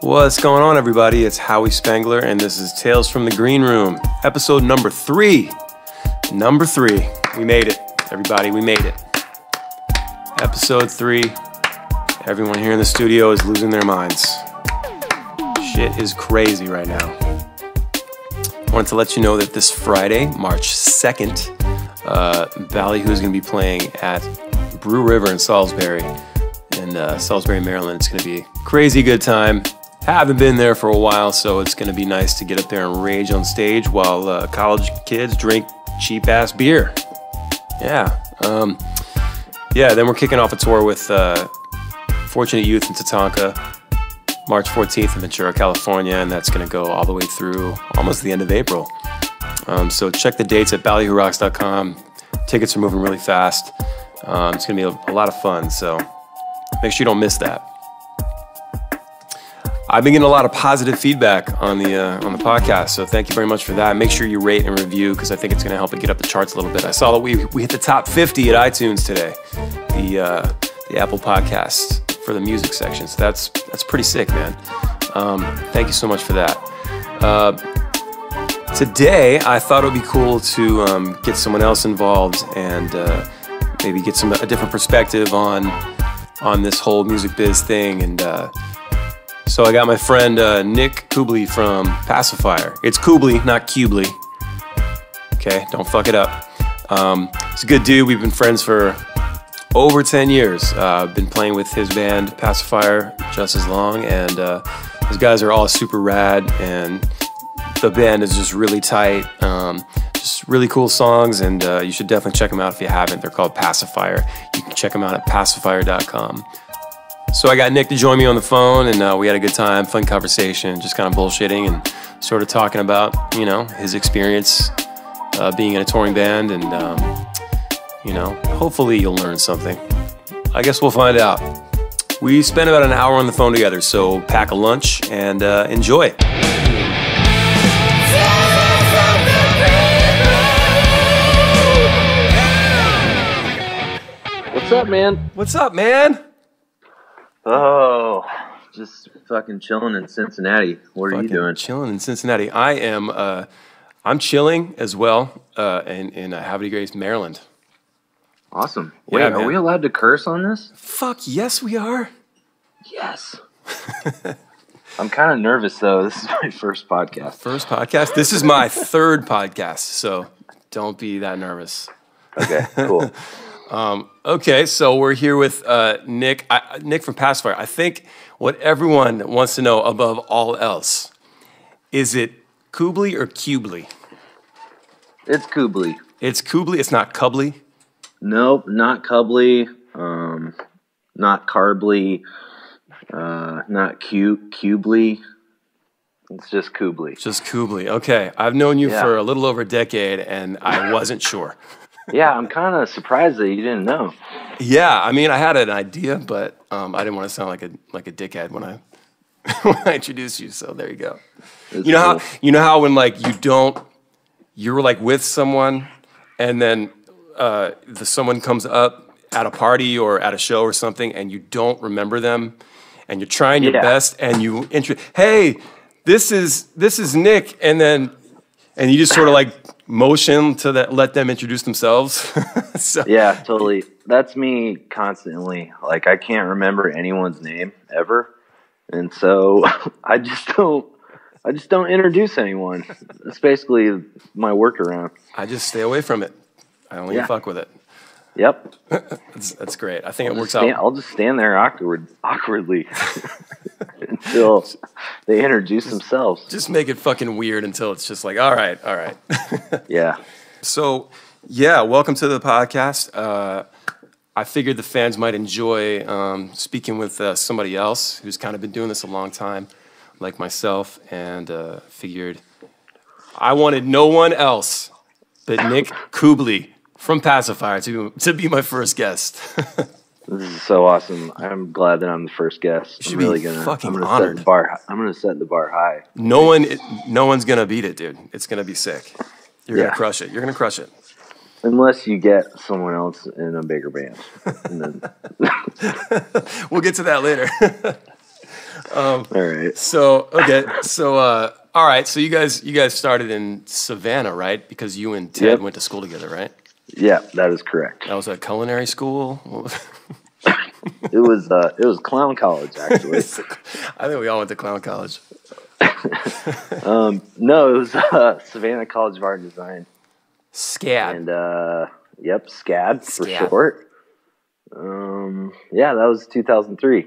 What's going on, everybody? It's Howie Spangler, and this is Tales from the Green Room, episode number 3. Number 3. We made it, everybody. We made it. Episode 3. Everyone here in the studio is losing their minds. Shit is crazy right now. I wanted to let you know that this Friday, March 2nd, Ballyhoo is going to be playing at Brew River in Salisbury, Maryland. It's going to be a crazy good time. Haven't been there for a while, so it's going to be nice to get up there and rage on stage while college kids drink cheap-ass beer. Yeah. Then we're kicking off a tour with Fortunate Youth in Tatanka, March 14th in Ventura, California, and that's going to go all the way through almost the end of April. So check the dates at ballyhoorocks.com. Tickets are moving really fast. It's going to be a lot of fun, so make sure you don't miss that. I've been getting a lot of positive feedback on the podcast, so thank you very much for that. Make sure you rate and review because I think it's going to help it get up the charts a little bit. I saw that we hit the top 50 at iTunes today, the Apple Podcast for the music section. So that's pretty sick, man. Thank you so much for that. Today, I thought it would be cool to get someone else involved and maybe get a different perspective on this whole music biz thing. And so I got my friend Nick Kubley from Passafire. It's Kubley, not Kubley. Okay, don't fuck it up. He's a good dude. We've been friends for over 10 years. I've been playing with his band Passafire just as long, and those guys are all super rad, and the band is just really tight. Just really cool songs, and you should definitely check them out if you haven't. They're called Passafire. You can check them out at passafire.com. So I got Nick to join me on the phone, and we had a good time, fun conversation, just kind of bullshitting and sort of talking about, his experience being in a touring band, and, hopefully you'll learn something. I guess we'll find out. We spent about an hour on the phone together, so pack a lunch and enjoy. What's up, man? What's up, man? Oh, just fucking chilling in Cincinnati. What are you doing? Chilling in Cincinnati. I'm chilling as well in Howi, Grace, Maryland. Awesome. Wait, are we allowed to curse on this? Fuck yes, we are. Yes. I'm kind of nervous though. This is my first podcast. First podcast? This is my third podcast, so don't be that nervous. Okay, cool. Okay, so we're here with Nick. Nick from Passafire. I think what everyone wants to know above all else, is it Kubley or Kubley? It's Kubley. It's Kubley? It's not Kubley? Nope, not Kubley. Not Carbley. Not Kubley. It's just Kubley. Just Kubley. Okay, I've known you for a little over a decade, and I wasn't sure. Yeah, I'm kind of surprised that you didn't know. Yeah, I mean, I had an idea, but I didn't want to sound like a dickhead when I when I introduced you. So there you go. That's you know cool. how when you were like with someone, and then someone comes up at a party or at a show or something, and you don't remember them, and you're trying your best, and you hey, this is Nick, and you just sort of like motion to let them introduce themselves. So. Yeah, totally. That's me constantly. Like, I can't remember anyone's name ever, and so I just don't introduce anyone. That's basically my workaround. I just stay away from it. I don't even fuck with it. Yep. That's great. I think it works out. I'll just stand there awkwardly until they introduce themselves. Just make it fucking weird until it's just like, all right. Yeah. So, welcome to the podcast. I figured the fans might enjoy speaking with somebody else who's kind of been doing this a long time, like myself, and figured I wanted no one else but Nick Kubley from Passafire to be my first guest. This is so awesome. I'm glad that I'm the first guest. I'm really gonna honored. I'm gonna set the bar high. No one's gonna beat it, dude. It's gonna be sick. You're gonna crush it. You're gonna crush it. Unless you get someone else in a bigger band. And then we'll get to that later. All right. So okay, so all right, so you guys started in Savannah, right? Because you and Ted went to school together, right? Yeah, that is correct. That was a culinary school. It was clown college, actually. I think we all went to clown college. No, it was Savannah College of Art and Design. SCAD. And SCAD for short. Yeah, that was 2003.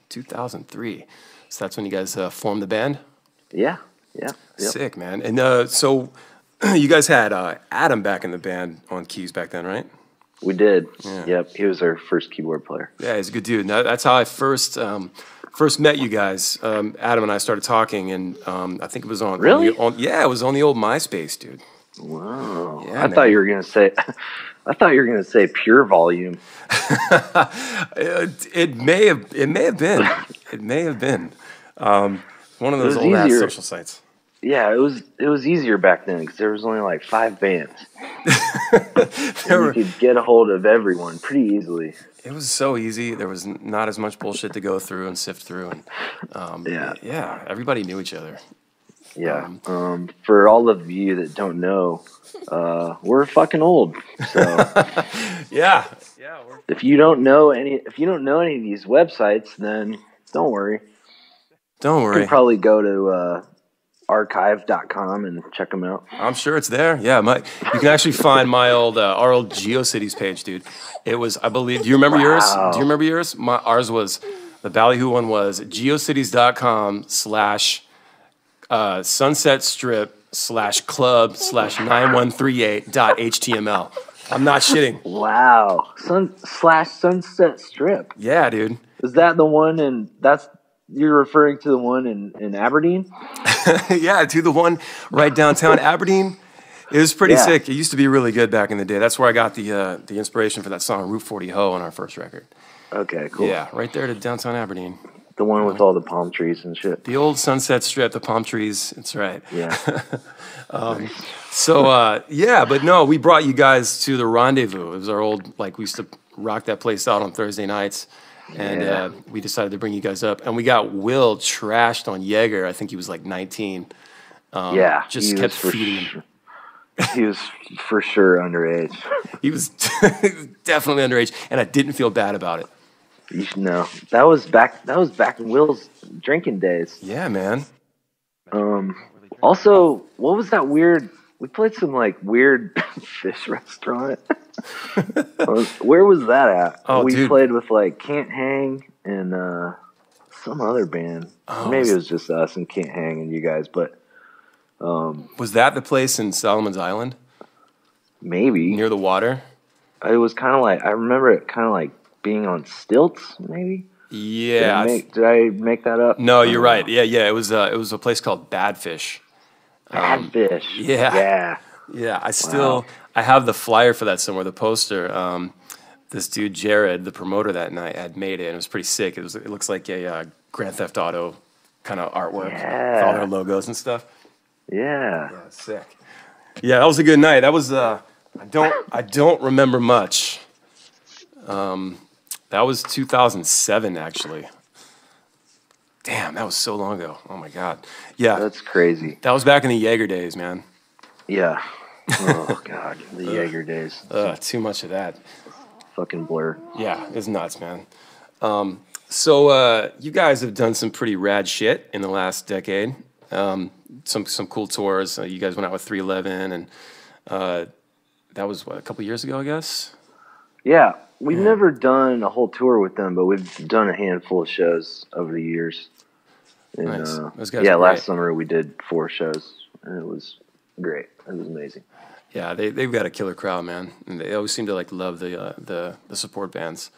2003. So that's when you guys formed the band? Yeah. Yep. Sick, man. And so you guys had Adam back in the band on keys back then, right? We did. Yeah. Yep. He was our first keyboard player. Yeah, he's a good dude. Now, that's how I first met you guys. Adam and I started talking, and I think it was on. Really? It was on the old MySpace, dude. Wow. Yeah, I thought you were gonna say. I thought you were gonna say Pure Volume. It may have been. It may have been one of those old ass social sites. Yeah, it was easier back then because there was only like 5 bands. You could get a hold of everyone pretty easily. It was so easy. There was not as much bullshit to go through and sift through, and yeah, everybody knew each other. Yeah. For all of you that don't know, we're fucking old. So yeah. If you don't know any of these websites, then don't worry. Don't worry. You can probably go to archive.com and check them out. I'm sure it's there. Yeah, you can actually find my old our old GeoCities page, dude. It was, I believe. Do you remember yours? Do you remember yours? Ours was the Ballyhoo one was geocities.com/sunsetstrip/club/9138.html. I'm not shitting. Wow. Sunset Strip. Yeah, dude. Is that the one you're referring to the one in Aberdeen? Yeah, to the one right downtown Aberdeen. It was pretty sick. It used to be really good back in the day. That's where I got the inspiration for that song Route 40 Ho on our first record. Okay, cool. Yeah, right there to downtown Aberdeen. The one with all the palm trees and shit. The old Sunset Strip, the palm trees. That's right. Yeah. Nice. So, but no, we brought you guys to the Rendezvous. It was our old, we used to rock that place out on Thursday nights. And we decided to bring you guys up. And we got Will trashed on Jaeger. I think he was like 19. Just kept feeding him. He was for sure underage. He was definitely underage. And I didn't feel bad about it. No, that was back in Will's drinking days. Yeah, man. Also, what was that weird? We played some weird fish restaurant. Where was that at? Oh, we played with Can't Hang and some other band. Maybe it was just us and Can't Hang and you guys. But was that the place in Solomon's Island? Maybe near the water. It was kind of I remember it kind of being on stilts. Maybe. Yeah. Did I make that up? No, you're right. Yeah. It was a place called Bad Fish. Bad Fish. Yeah. I have the flyer for that somewhere, the poster. This dude, Jared, the promoter that night, had made it, and it was pretty sick. It looks like a Grand Theft Auto kind of artwork with all their logos and stuff. Yeah. Yeah, sick. Yeah, that was a good night. That was, I don't remember much. That was 2007, actually. Damn, that was so long ago. Oh, my God. Yeah. That's crazy. That was back in the Jaeger days, man. Yeah. Oh, God. The Jaeger days. Too much of that. Fucking blur. Yeah, it's nuts, man. So you guys have done some pretty rad shit in the last decade. Some cool tours. You guys went out with 311, and that was, a couple years ago, I guess? Yeah. We've never done a whole tour with them, but we've done a handful of shows over the years. And, nice. Those guys are last summer we did 4 shows, and it was great. It was amazing. Yeah, they've got a killer crowd, man, and they always seem to love the support bands.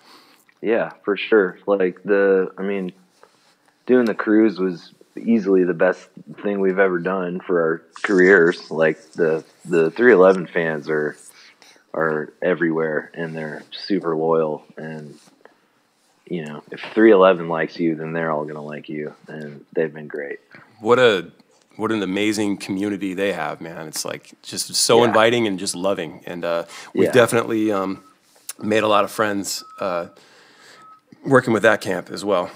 Yeah, for sure. Doing the cruise was easily the best thing we've ever done for our careers. The 311 fans are everywhere, and they're super loyal, and if 311 likes you, then they're all gonna like you, and they've been great. What an amazing community they have, man. It's just so inviting and just loving, and we've definitely made a lot of friends working with that camp as well.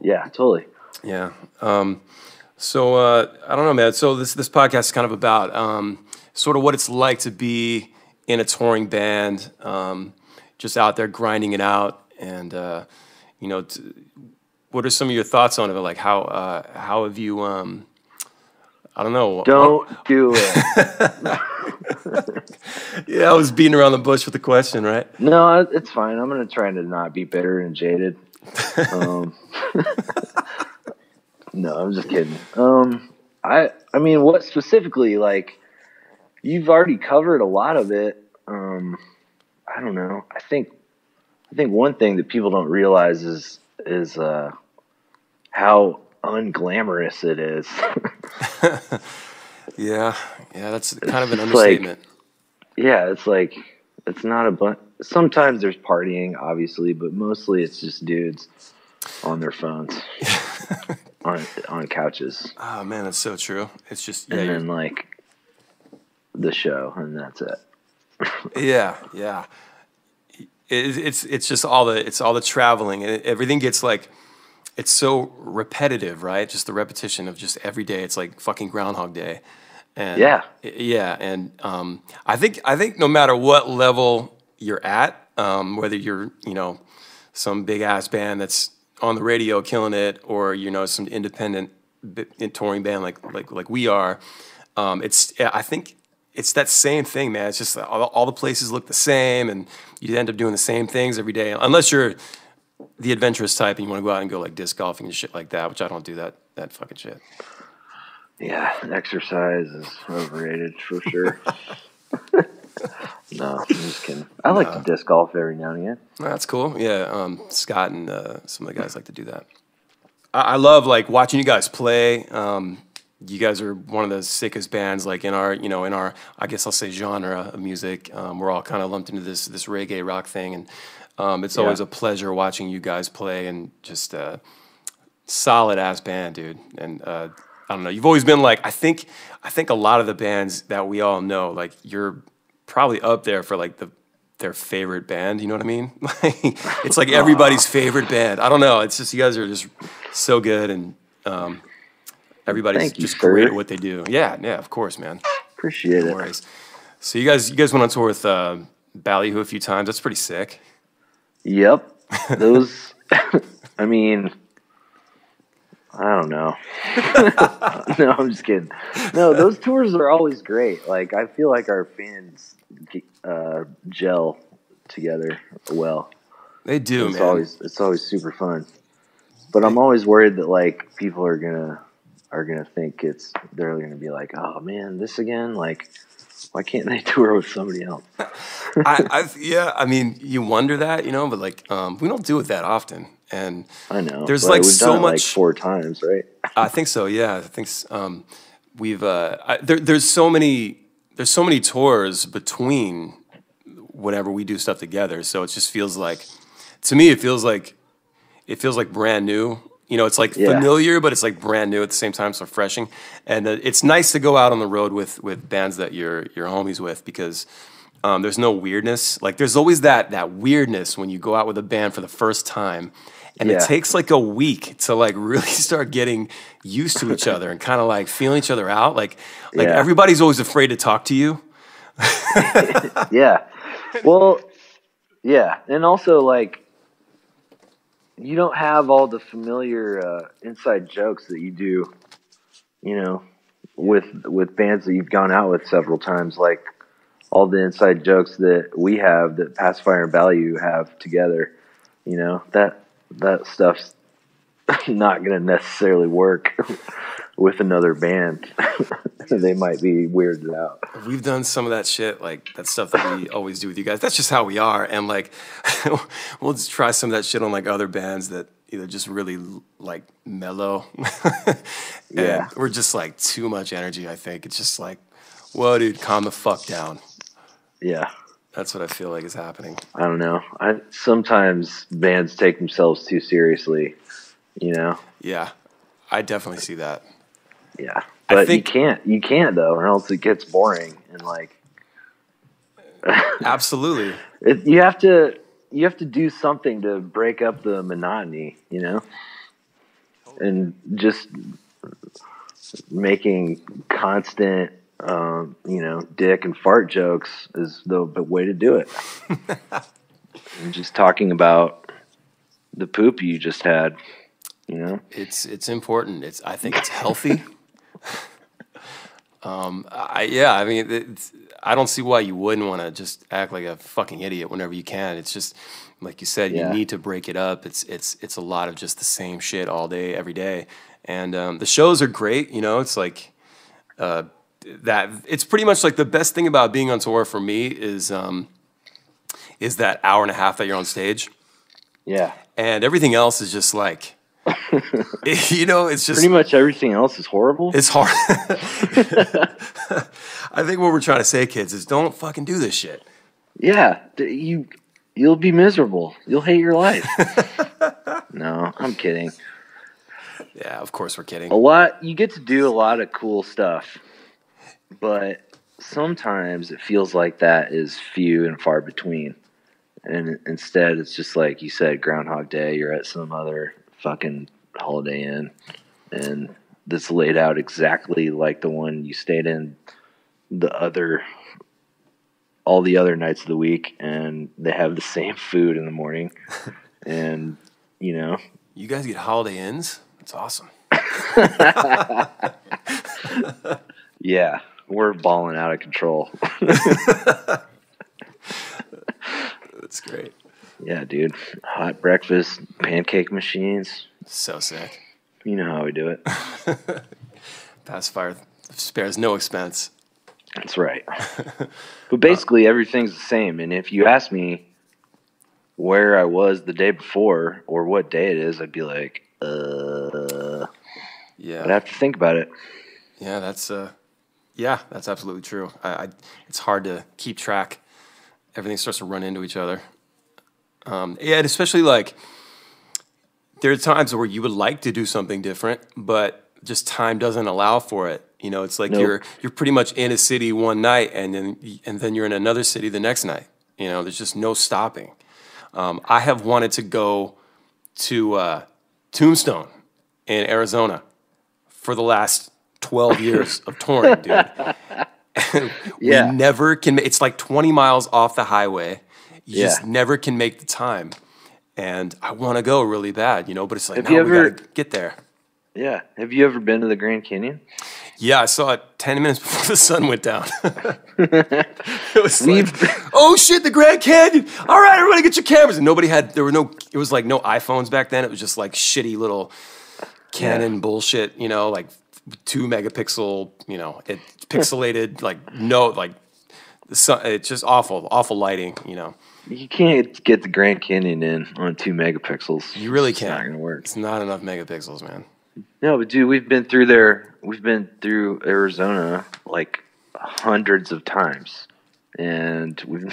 Yeah, totally. Yeah. So I don't know, man. So this podcast is kind of about sort of what it's like to be in a touring band, just out there grinding it out, and you know, what are some of your thoughts on it? Like how have you? I don't know. Don't do it. Yeah, I was beating around the bush with the question, right? No, it's fine. I'm gonna try to not be bitter and jaded. No, I'm just kidding. I mean, what specifically? Like, you've already covered a lot of it. I don't know. I think one thing that people don't realize is how unglamorous it is. Yeah, that's kind of an understatement. It's like it's not a bunch. Sometimes there's partying, obviously, but mostly it's just dudes on their phones, on couches. Oh man, that's so true. It's just and then like the show, and that's it. Yeah. It's just all the traveling, and everything gets like, it's so repetitive, right? Just the repetition of just every day. It's like fucking Groundhog Day. And and I think no matter what level you're at, whether you're some big ass band that's on the radio killing it, or some independent touring band like we are, I think it's that same thing, man. It's just all the places look the same, and you end up doing the same things every day, unless you're the adventurous type and you want to go out and go like disc golfing and shit like that, which I don't do that fucking shit. Yeah, exercise is overrated for sure. No, I'm just kidding. I like to disc golf every now and again. That's cool. Yeah, Scott and some of the guys like to do that. I love like watching you guys play. You guys are one of the sickest bands, like in our I guess I'll say genre of music. We're all kind of lumped into this reggae rock thing, and it's always a pleasure watching you guys play, and just solid ass band, dude. And I don't know, you've always been like, I think a lot of the bands that we all know, like you're probably up there for like their favorite band. You know what I mean? It's like everybody's favorite band. I don't know. It's just you guys are just so good, and everybody's just great at what they do. Yeah, of course, man. Appreciate no worries. So you guys went on tour with Ballyhoo a few times. That's pretty sick. Yep. Those, I mean, I don't know. No, I'm just kidding. No, those tours are always great. Like, I feel like our fans gel together well. They do, man. It's always super fun. But I'm always worried that like people are gonna think they're gonna be like, oh man, this again. Like, why can't they tour with somebody else? I mean, you wonder that, but like, we don't do it that often. And I know there's like we've so done it much. Like 4 times, right? I think so. Yeah, I think we've there's so many tours between whenever we do stuff together. So it just feels like, to me, it feels like brand new. It's like familiar, but it's like brand new at the same time. So refreshing, and it's nice to go out on the road with bands that you're homies with, because there's no weirdness. Like, there's always that weirdness when you go out with a band for the first time. And it takes like a week to like really start getting used to each other and kind of like feeling each other out. Like everybody's always afraid to talk to you. Yeah. Well, yeah. And also like, you don't have all the familiar inside jokes that you do, with bands that you've gone out with several times. Like all the inside jokes that we have, that Passafire and Ballyhoo have together, that stuff's not going to necessarily work with another band. They might be weirded out. We've done some of that shit, like that stuff that we always do with you guys. That's just how we are. And like, we'll just try some of that shit on like other bands that either just really like mellow. And we're just like too much energy, I think. It's just like, whoa, dude, calm the fuck down. Yeah. That's what I feel like is happening. I don't know. Sometimes bands take themselves too seriously, Yeah, I definitely see that. Yeah, but you can't though, or else it gets boring and like. Absolutely. You have to do something to break up the monotony, and just making constant, dick and fart jokes is the way to do it. And just talking about the poop you just had, It's important. I think it's healthy. I don't see why you wouldn't want to just act like a fucking idiot whenever you can. It's just like you said, you need to break it up. It's a lot of just the same shit all day, every day. And the shows are great. It's like that. It's pretty much like the best thing about being on tour for me is that hour and a half that you're on stage. Yeah. And everything else is just like. It's just pretty much everything else is horrible. It's hard. I think what we're trying to say, kids, is don't fucking do this shit. Yeah, you'll be miserable. You'll hate your life. No, I'm kidding. Yeah, of course we're kidding. You get to do a lot of cool stuff, but sometimes it feels like that is few and far between. And instead, it's just like you said, Groundhog Day. You're at some other fucking Holiday Inn, and that's laid out exactly like the one you stayed in all the other nights of the week, and they have the same food in the morning. And you guys get Holiday Inns? That's awesome. Yeah, we're balling out of control. That's great. Yeah, dude. Hot breakfast, pancake machines. So sick. You know how we do it. Passafire spares no expense. That's right. But basically, everything's the same. And if you ask me where I was the day before or what day it is, I'd be like, yeah. I'd have to think about it. Yeah, that's absolutely true. It's hard to keep track. Everything starts to run into each other. And especially like there are times where you would like to do something different, but just time doesn't allow for it. It's like you're pretty much in a city one night and then you're in another city the next night. There's just no stopping. I have wanted to go to Tombstone in Arizona for the last 12 years of touring, dude. We never can. It's like 20 miles off the highway. You just never can make the time. And I want to go really bad, but it's like, we got to get there. Yeah. Have you ever been to the Grand Canyon? Yeah, I saw it 10 minutes before the sun went down. It was like, oh shit, the Grand Canyon. All right, everybody get your cameras. And it was like no iPhones back then. It was just like shitty little Canon bullshit, like 2 megapixel, it's pixelated, the sun, it's just awful lighting, You can't get the Grand Canyon in on 2 megapixels. You really can't. It's not going to work. It's not enough megapixels, man. No, but dude, we've been through there. We've been through Arizona like hundreds of times, and we've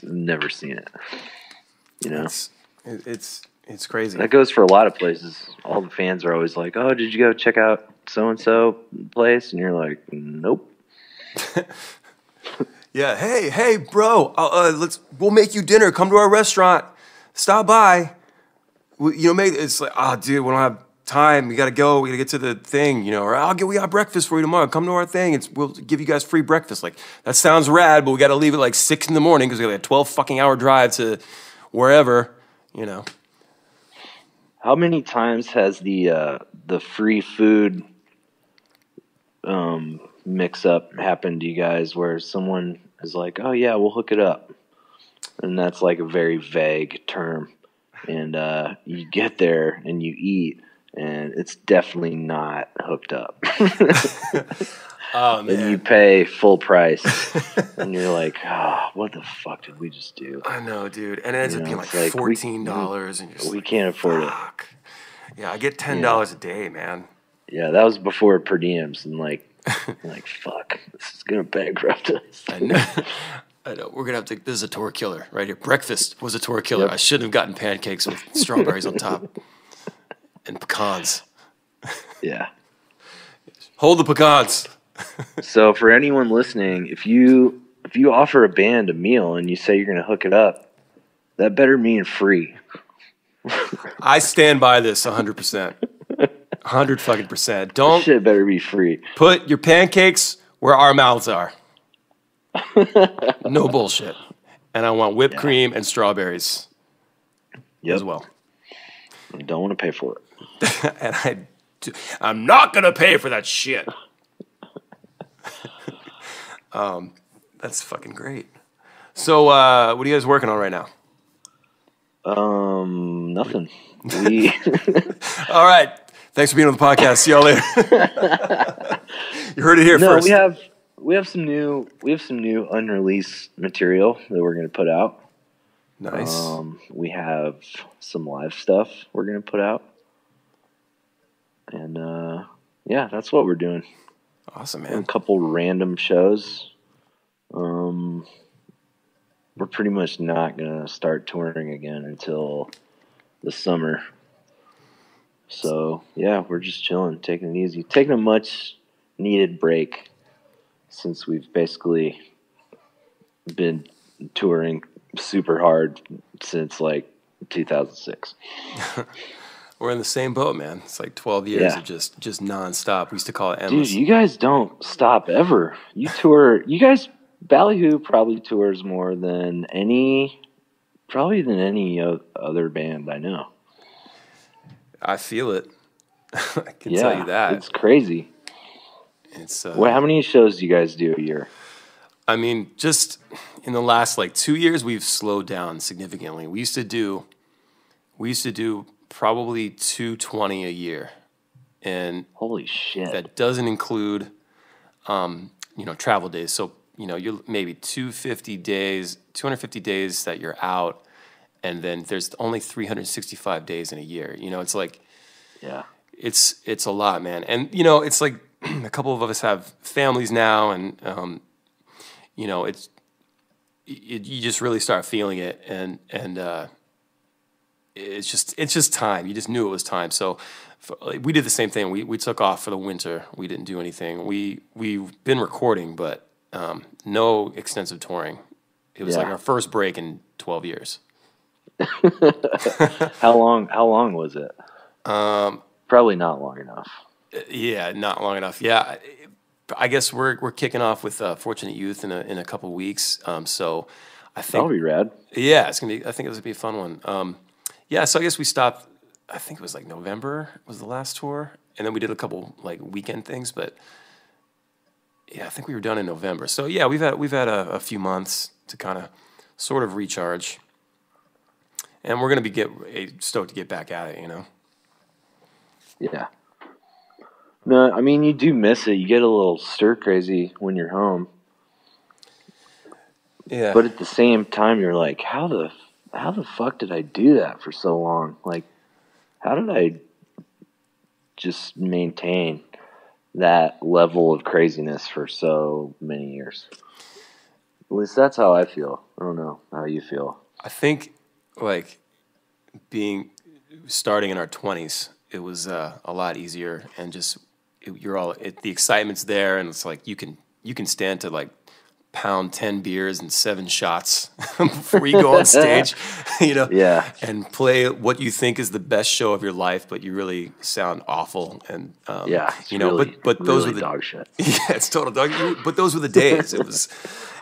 never seen it. It's crazy. That goes for a lot of places. All the fans are always like, "Oh, did you go check out so and so place?" And you're like, "Nope." Yeah. Hey, bro. We'll make you dinner. Come to our restaurant. Stop by. It's like, dude, we don't have time. We gotta go. We gotta get to the thing. Or we got breakfast for you tomorrow. Come to our thing. We'll give you guys free breakfast. Like that sounds rad, but we gotta leave at like 6 in the morning because we got a 12 fucking hour drive to wherever. How many times has the free food mix-up happened to you guys where someone is like, oh yeah, we'll hook it up, and that's like a very vague term, and you get there and you eat and it's definitely not hooked up. Oh man. And you pay full price and you're like, what the fuck did we just do? I know, dude. And it ends up being like $14 and we can't afford it. Yeah, I get $10 a day, man. Yeah, that was before per diems, and like fuck, this is gonna bankrupt us. I know. We're gonna have to. This is a tour killer right here. Breakfast was a tour killer. Yep. I shouldn't have gotten pancakes with strawberries on top and pecans. Yeah. Hold the pecans. So for anyone listening, if you offer a band a meal and you say you're gonna hook it up, that better mean free. I stand by this 100%. 100% Don't shit better be free. put your pancakes where our mouths are. No bullshit. And I want whipped cream and strawberries as well. I don't want to pay for it. And I'm not going to pay for that shit. That's fucking great. So, what are you guys working on right now? Nothing. All right. Thanks for being on the podcast. See y'all later. You heard it here first. We have some new unreleased material that we're going to put out. Nice. We have some live stuff we're going to put out. And that's what we're doing. Awesome, man. A couple random shows. We're pretty much not going to start touring again until the summer. So, yeah, we're just chilling, taking it easy. Taking a much needed break since we've basically been touring super hard since like 2006. We're in the same boat, man. It's like 12 years of just nonstop. We used to call it endless. Dude, you guys don't stop ever. You tour. You guys, Ballyhoo probably tours more than any other band I know. I feel it. I can tell you that. It's crazy. It's how many shows do you guys do a year? I mean, just in the last like 2 years, we've slowed down significantly. We used to do probably 220 a year, and holy shit, that doesn't include travel days. So you're maybe 250 days that you're out, and then there's only 365 days in a year. It's like, it's a lot, man. And it's like a couple of us have families now, and you just really start feeling it, and it's just time. You just knew it was time. So we did the same thing. We took off for the winter. We didn't do anything. We've been recording, but no extensive touring. It was like our first break in 12 years. How long was it? Probably not long enough. Yeah, not long enough. Yeah, I guess we're kicking off with Fortunate Youth in a couple weeks. So I think that'll be rad. Yeah, it's gonna be. I think it was gonna be a fun one. Yeah, so I guess we stopped. I think it was like November was the last tour, and then we did a couple like weekend things. But yeah, I think we were done in November. So yeah, we've had a few months to kind of sort of recharge, and we're gonna be stoked to get back at it. Yeah. No, I mean you do miss it. You get a little stir crazy when you're home. Yeah. But at the same time, you're like, how the fuck did I do that for so long? Like, how did I just maintain that level of craziness for so many years? At least that's how I feel. I don't know how you feel. I think, like, starting in our 20s, it was a lot easier, and just the excitement's there, and it's like you can stand to like pound 10 beers and 7 shots before you go on stage, and play what you think is the best show of your life, but you really sound awful. And but those were the dog shit. Yeah, it's total dog. But those were the days. It was,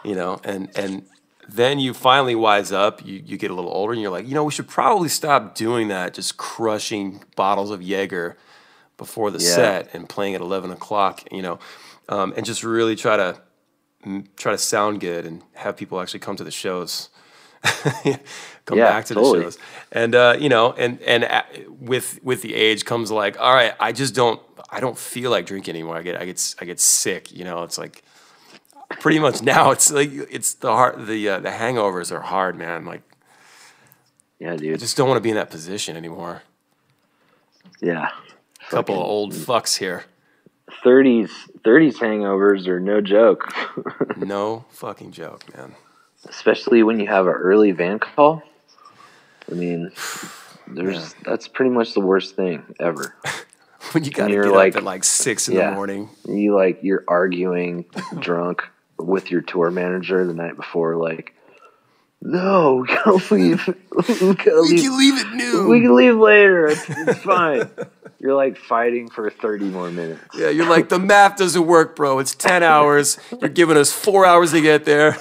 and then you finally wise up. You get a little older, and you're like, we should probably stop doing that. Just crushing bottles of Jaeger before the set and playing at 11 o'clock. And just really try to sound good and have people actually come to the shows, back to the shows. And, with the age comes like, all right, I don't feel like drinking anymore. I get sick, it's like pretty much now it's like, it's the hangovers are hard, man. Like, yeah, dude, I just don't want to be in that position anymore. Yeah. Couple of old fucks here. 30s hangovers are no joke. No fucking joke, man. Especially when you have an early van call. I mean, that's pretty much the worst thing ever. when you gotta get up at like 6 in the morning. You're arguing drunk with your tour manager the night before, like, No, we gotta leave. We can leave at noon. We can leave later. It's fine. You're like fighting for 30 more minutes. Yeah, you're like, the math doesn't work, bro. It's 10 hours. You're giving us 4 hours to get there.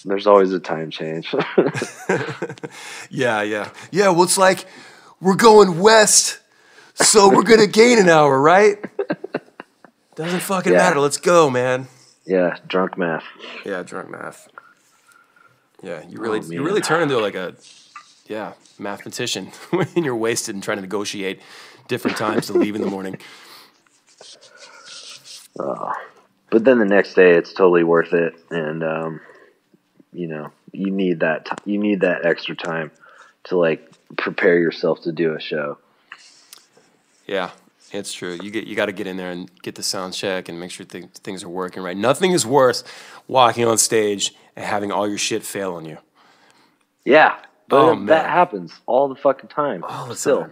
There's always a time change. Yeah. Yeah, well, it's like we're going west, so we're going to gain an hour, right? Doesn't fucking matter. Let's go, man. Yeah, drunk math. Yeah, drunk math. Yeah, you really turn into like a mathematician when you're wasted and trying to negotiate different times to leave in the morning. But then the next day, it's totally worth it, and you need that you need that extra time to like prepare yourself to do a show. Yeah. It's true. You got to get in there and get the sound check and make sure things are working right. Nothing is worse walking on stage and having all your shit fail on you. Yeah, but that happens all the fucking time. All the time.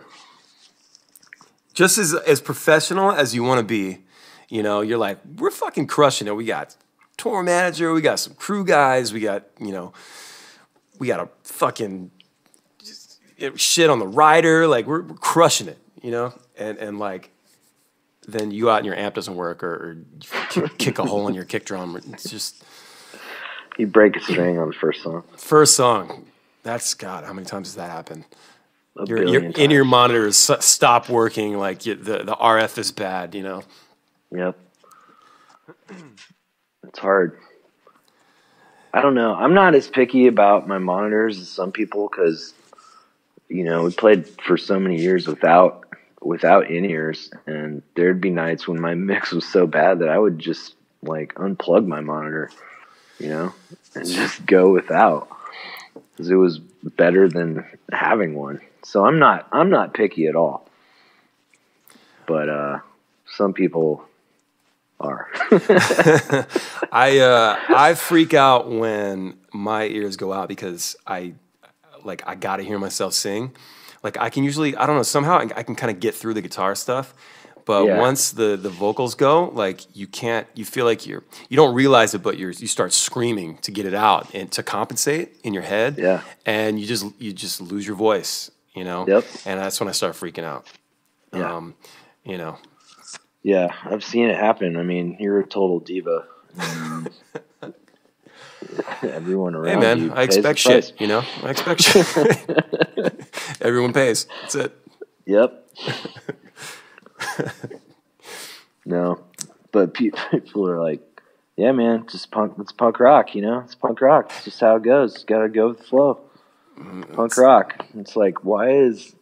Just as professional as you want to be, you're like, we're fucking crushing it. We got tour manager, we got some crew guys, we got a fucking shit on the rider. Like we're crushing it, and like. Then you go out and your amp doesn't work, or you kick a hole in your kick drum. It's just you break a string on the first song. First song, that's God. How many times does that happen? Your in-ear monitors stop working. Like the RF is bad. Yep. It's hard. I don't know. I'm not as picky about my monitors as some people because we played for so many years without in-ears, and there'd be nights when my mix was so bad that I would just like unplug my monitor, and just go without, because it was better than having one. So I'm not picky at all, but some people are. I freak out when my ears go out because I got to hear myself sing. Like I can usually, I don't know, somehow I can kind of get through the guitar stuff, but once the vocals go, like you feel like you don't realize it, but you start screaming to get it out and to compensate in your head. Yeah. And you just lose your voice, Yep. And that's when I start freaking out. Yeah. Yeah, I've seen it happen. I mean, you're a total diva. Everyone around you. Hey man, I expect shit, I expect shit. Everyone pays. That's it. Yep. No, but people are like, yeah, man, just punk. It's punk rock, It's punk rock. It's just how it goes. Got to go with the flow. Punk rock. It's like, why is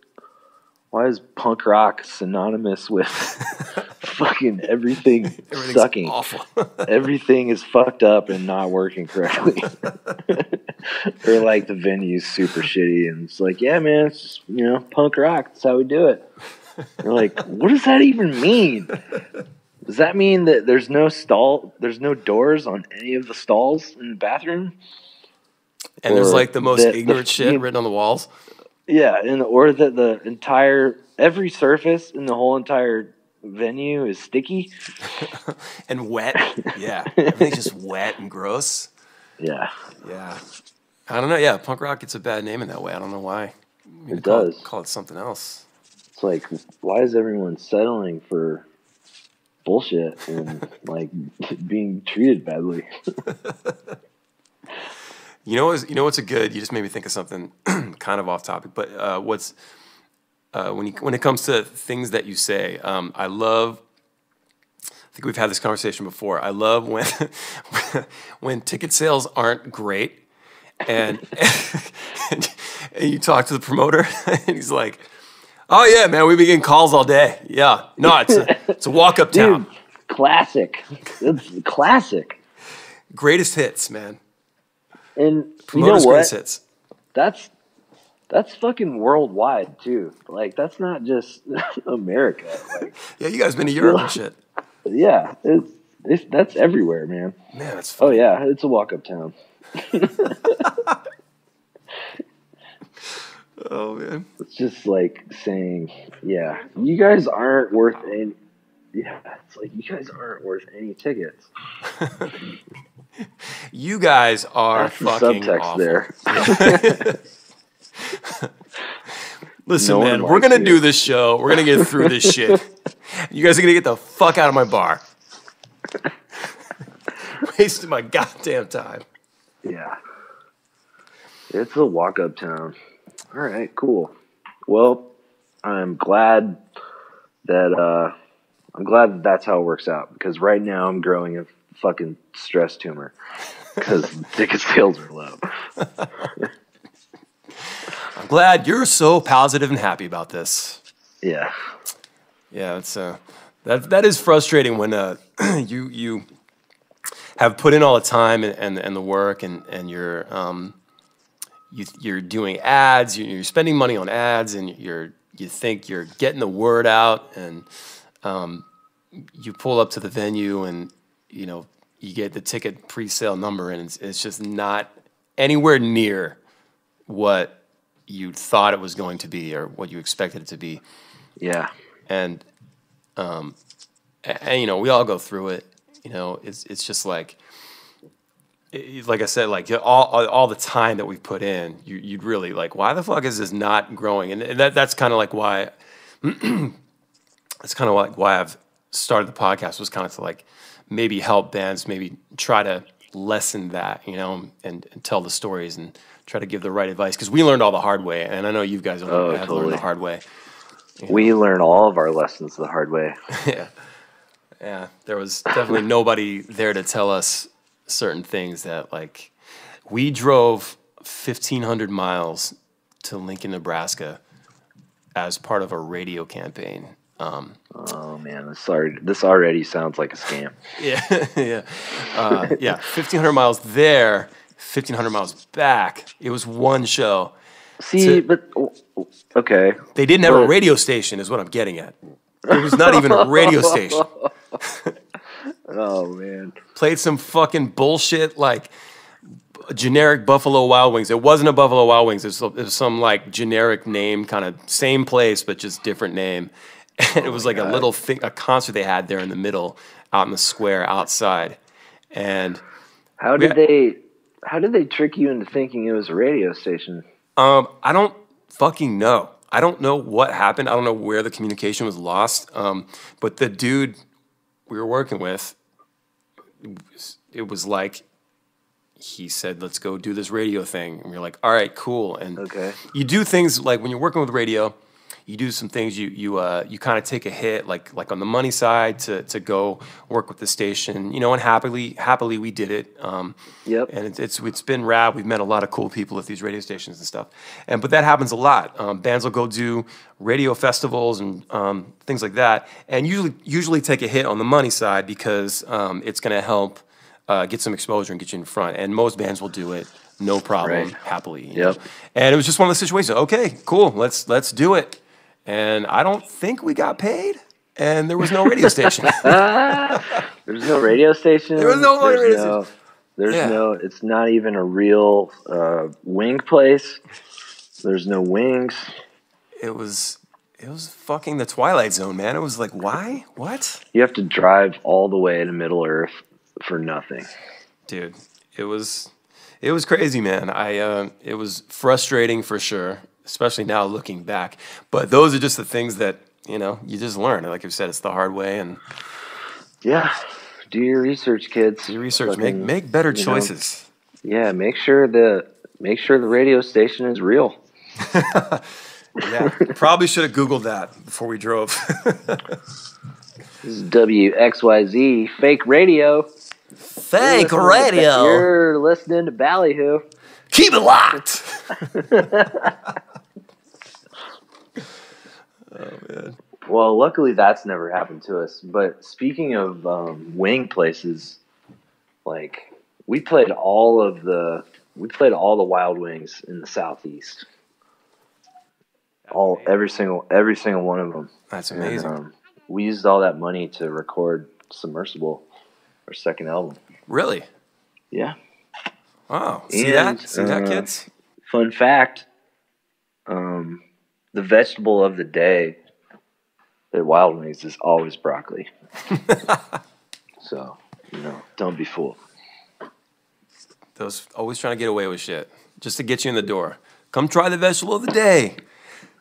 punk rock synonymous with fucking everything sucking? Awful. Everything is fucked up and not working correctly. Or like the venue's super shitty, and it's like, yeah, man, it's just, punk rock. That's how we do it. You're like, what does that even mean? Does that mean that there's no doors on any of the stalls in the bathroom? And there's like the most ignorant shit written on the walls? Yeah, or that every surface in the whole entire venue is sticky and wet. Yeah, everything's just wet and gross. Yeah. I don't know. Yeah, punk rock gets a bad name in that way. I don't know why. It does. Call it something else. It's like, why is everyone settling for bullshit and like being treated badly? You know what's a good? You just made me think of something kind of off topic, but when it comes to things that you say, I love. I think we've had this conversation before. I love when ticket sales aren't great, and you talk to the promoter, and he's like, "Oh yeah, man, we've been getting calls all day. Yeah, no, it's a Walk Uptown. Dude, classic. It's classic. Greatest hits, man. And Promoters' you know what? Greatest hits. That's fucking worldwide too. Like that's not just America. Like, yeah, you guys been to Europe and shit. Yeah, that's everywhere, man. Man, that's funny. Oh yeah, it's a Walk Uptown. Oh man, it's just like saying, yeah, you guys aren't worth any. Yeah, it's like you guys aren't worth any tickets. You guys are That's the fucking subtext awful. there. Listen, No man, one we're likes gonna you. do this show. We're gonna get through this shit. You guys are gonna get the fuck out of my bar. Wasting my goddamn time. Yeah. It's a Walk Uptown. All right, cool. Well, I'm glad that that's how it works out, because right now I'm growing a fucking stress tumor because ticket sales are low. I'm glad you're so positive and happy about this. Yeah. Yeah, it's that is frustrating when you have put in all the time and the work and you're doing ads, you're spending money on ads, and you think you're getting the word out, and you pull up to the venue and you get the ticket pre-sale number, and it's just not anywhere near what you thought it was going to be or what you expected it to be. Yeah. And we all go through it. It's just like I said, like all the time that we've put in, you'd really like, why the fuck is this not growing? And that's kind of like why it's kind of like why I've started the podcast, was kind of to like maybe help bands maybe try to lessen that, and tell the stories and try to give the right advice, because we learned all the hard way, and I know you guys have totally learned the hard way. We learn all of our lessons the hard way. Yeah. There was definitely nobody there to tell us certain things. That like, we drove 1,500 miles to Lincoln, Nebraska, as part of a radio campaign. Oh man, this already sounds like a scam. Yeah, 1,500 miles there, 1,500 miles back. It was one show. See, but okay. They didn't have a radio station, is what I'm getting at. It was not even a radio station. Oh man. Played some fucking bullshit like generic Buffalo Wild Wings. It wasn't a Buffalo Wild Wings. It was some like generic name, kind of same place but just different name. And it was like a little thing, a concert they had there in the middle, out in the square outside. And how did they trick you into thinking it was a radio station? I don't fucking know. I don't know what happened. I don't know where the communication was lost. But the dude we were working with, it was like, he said, let's go do this radio thing. And we were like, all right, cool. And you do things like when you're working with radio, you do some things, you kind of take a hit, like on the money side to go work with the station, and happily we did it. Yep. And it's been rad. We've met a lot of cool people at these radio stations and stuff. But that happens a lot. Bands will go do radio festivals and things like that, and usually take a hit on the money side, because it's going to help get some exposure and get you in front. And most bands will do it, no problem, happily. Yep. And it was just one of the situations. Okay, cool, let's do it. And I don't think we got paid, and there was no radio station. There's no radio station. There was no radio station. There's no. It's not even a real wing place. There's no wings. It was fucking the Twilight Zone, man. It was like, why? What? You have to drive all the way to Middle Earth for nothing, dude. It was crazy, man. It was frustrating for sure, especially now looking back. But those are just the things that, you just learn. Like you said, it's the hard way. And yeah, do your research, kids. Do your research. Make better choices. Yeah, make sure the radio station is real. Yeah, probably should have Googled that before we drove. This is WXYZ fake radio. Fake radio. You're listening to Ballyhoo. Keep it locked. Oh man. Well, luckily that's never happened to us. But speaking of wing places, like we played all the Wild Wings in the Southeast. Every single one of them. That's amazing. And, we used all that money to record Submersible, our second album. Really? Yeah. Wow. See that, kids? Fun fact, the vegetable of the day at Wild Wings is always broccoli. So, don't be fooled. Those always trying to get away with shit just to get you in the door. Come try the vegetable of the day.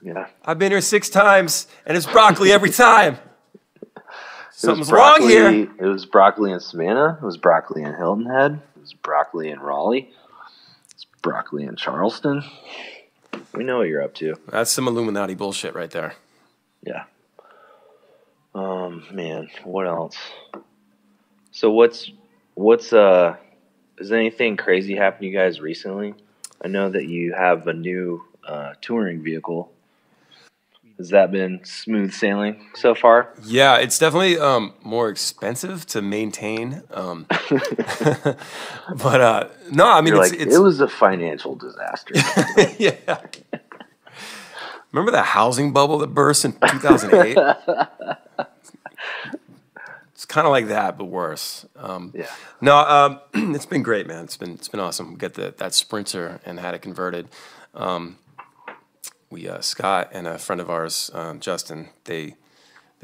Yeah. I've been here 6 times, and it's broccoli every time. Something's wrong here. It was broccoli in Savannah. It was broccoli in Hilton Head. It was broccoli in Raleigh. It's broccoli in Charleston. We know what you're up to. That's some Illuminati bullshit right there. Yeah. Man, what else? So what's has anything crazy happened to you guys recently? I know that you have a new touring vehicle. Has that been smooth sailing so far? Yeah, it's definitely more expensive to maintain. But no, I mean, it was a financial disaster. Yeah. Remember the housing bubble that burst in 2008? It's kind of like that, but worse. Yeah. No, it's been great, man. It's been awesome. We got that Sprinter and had it converted. Scott and a friend of ours, Justin, they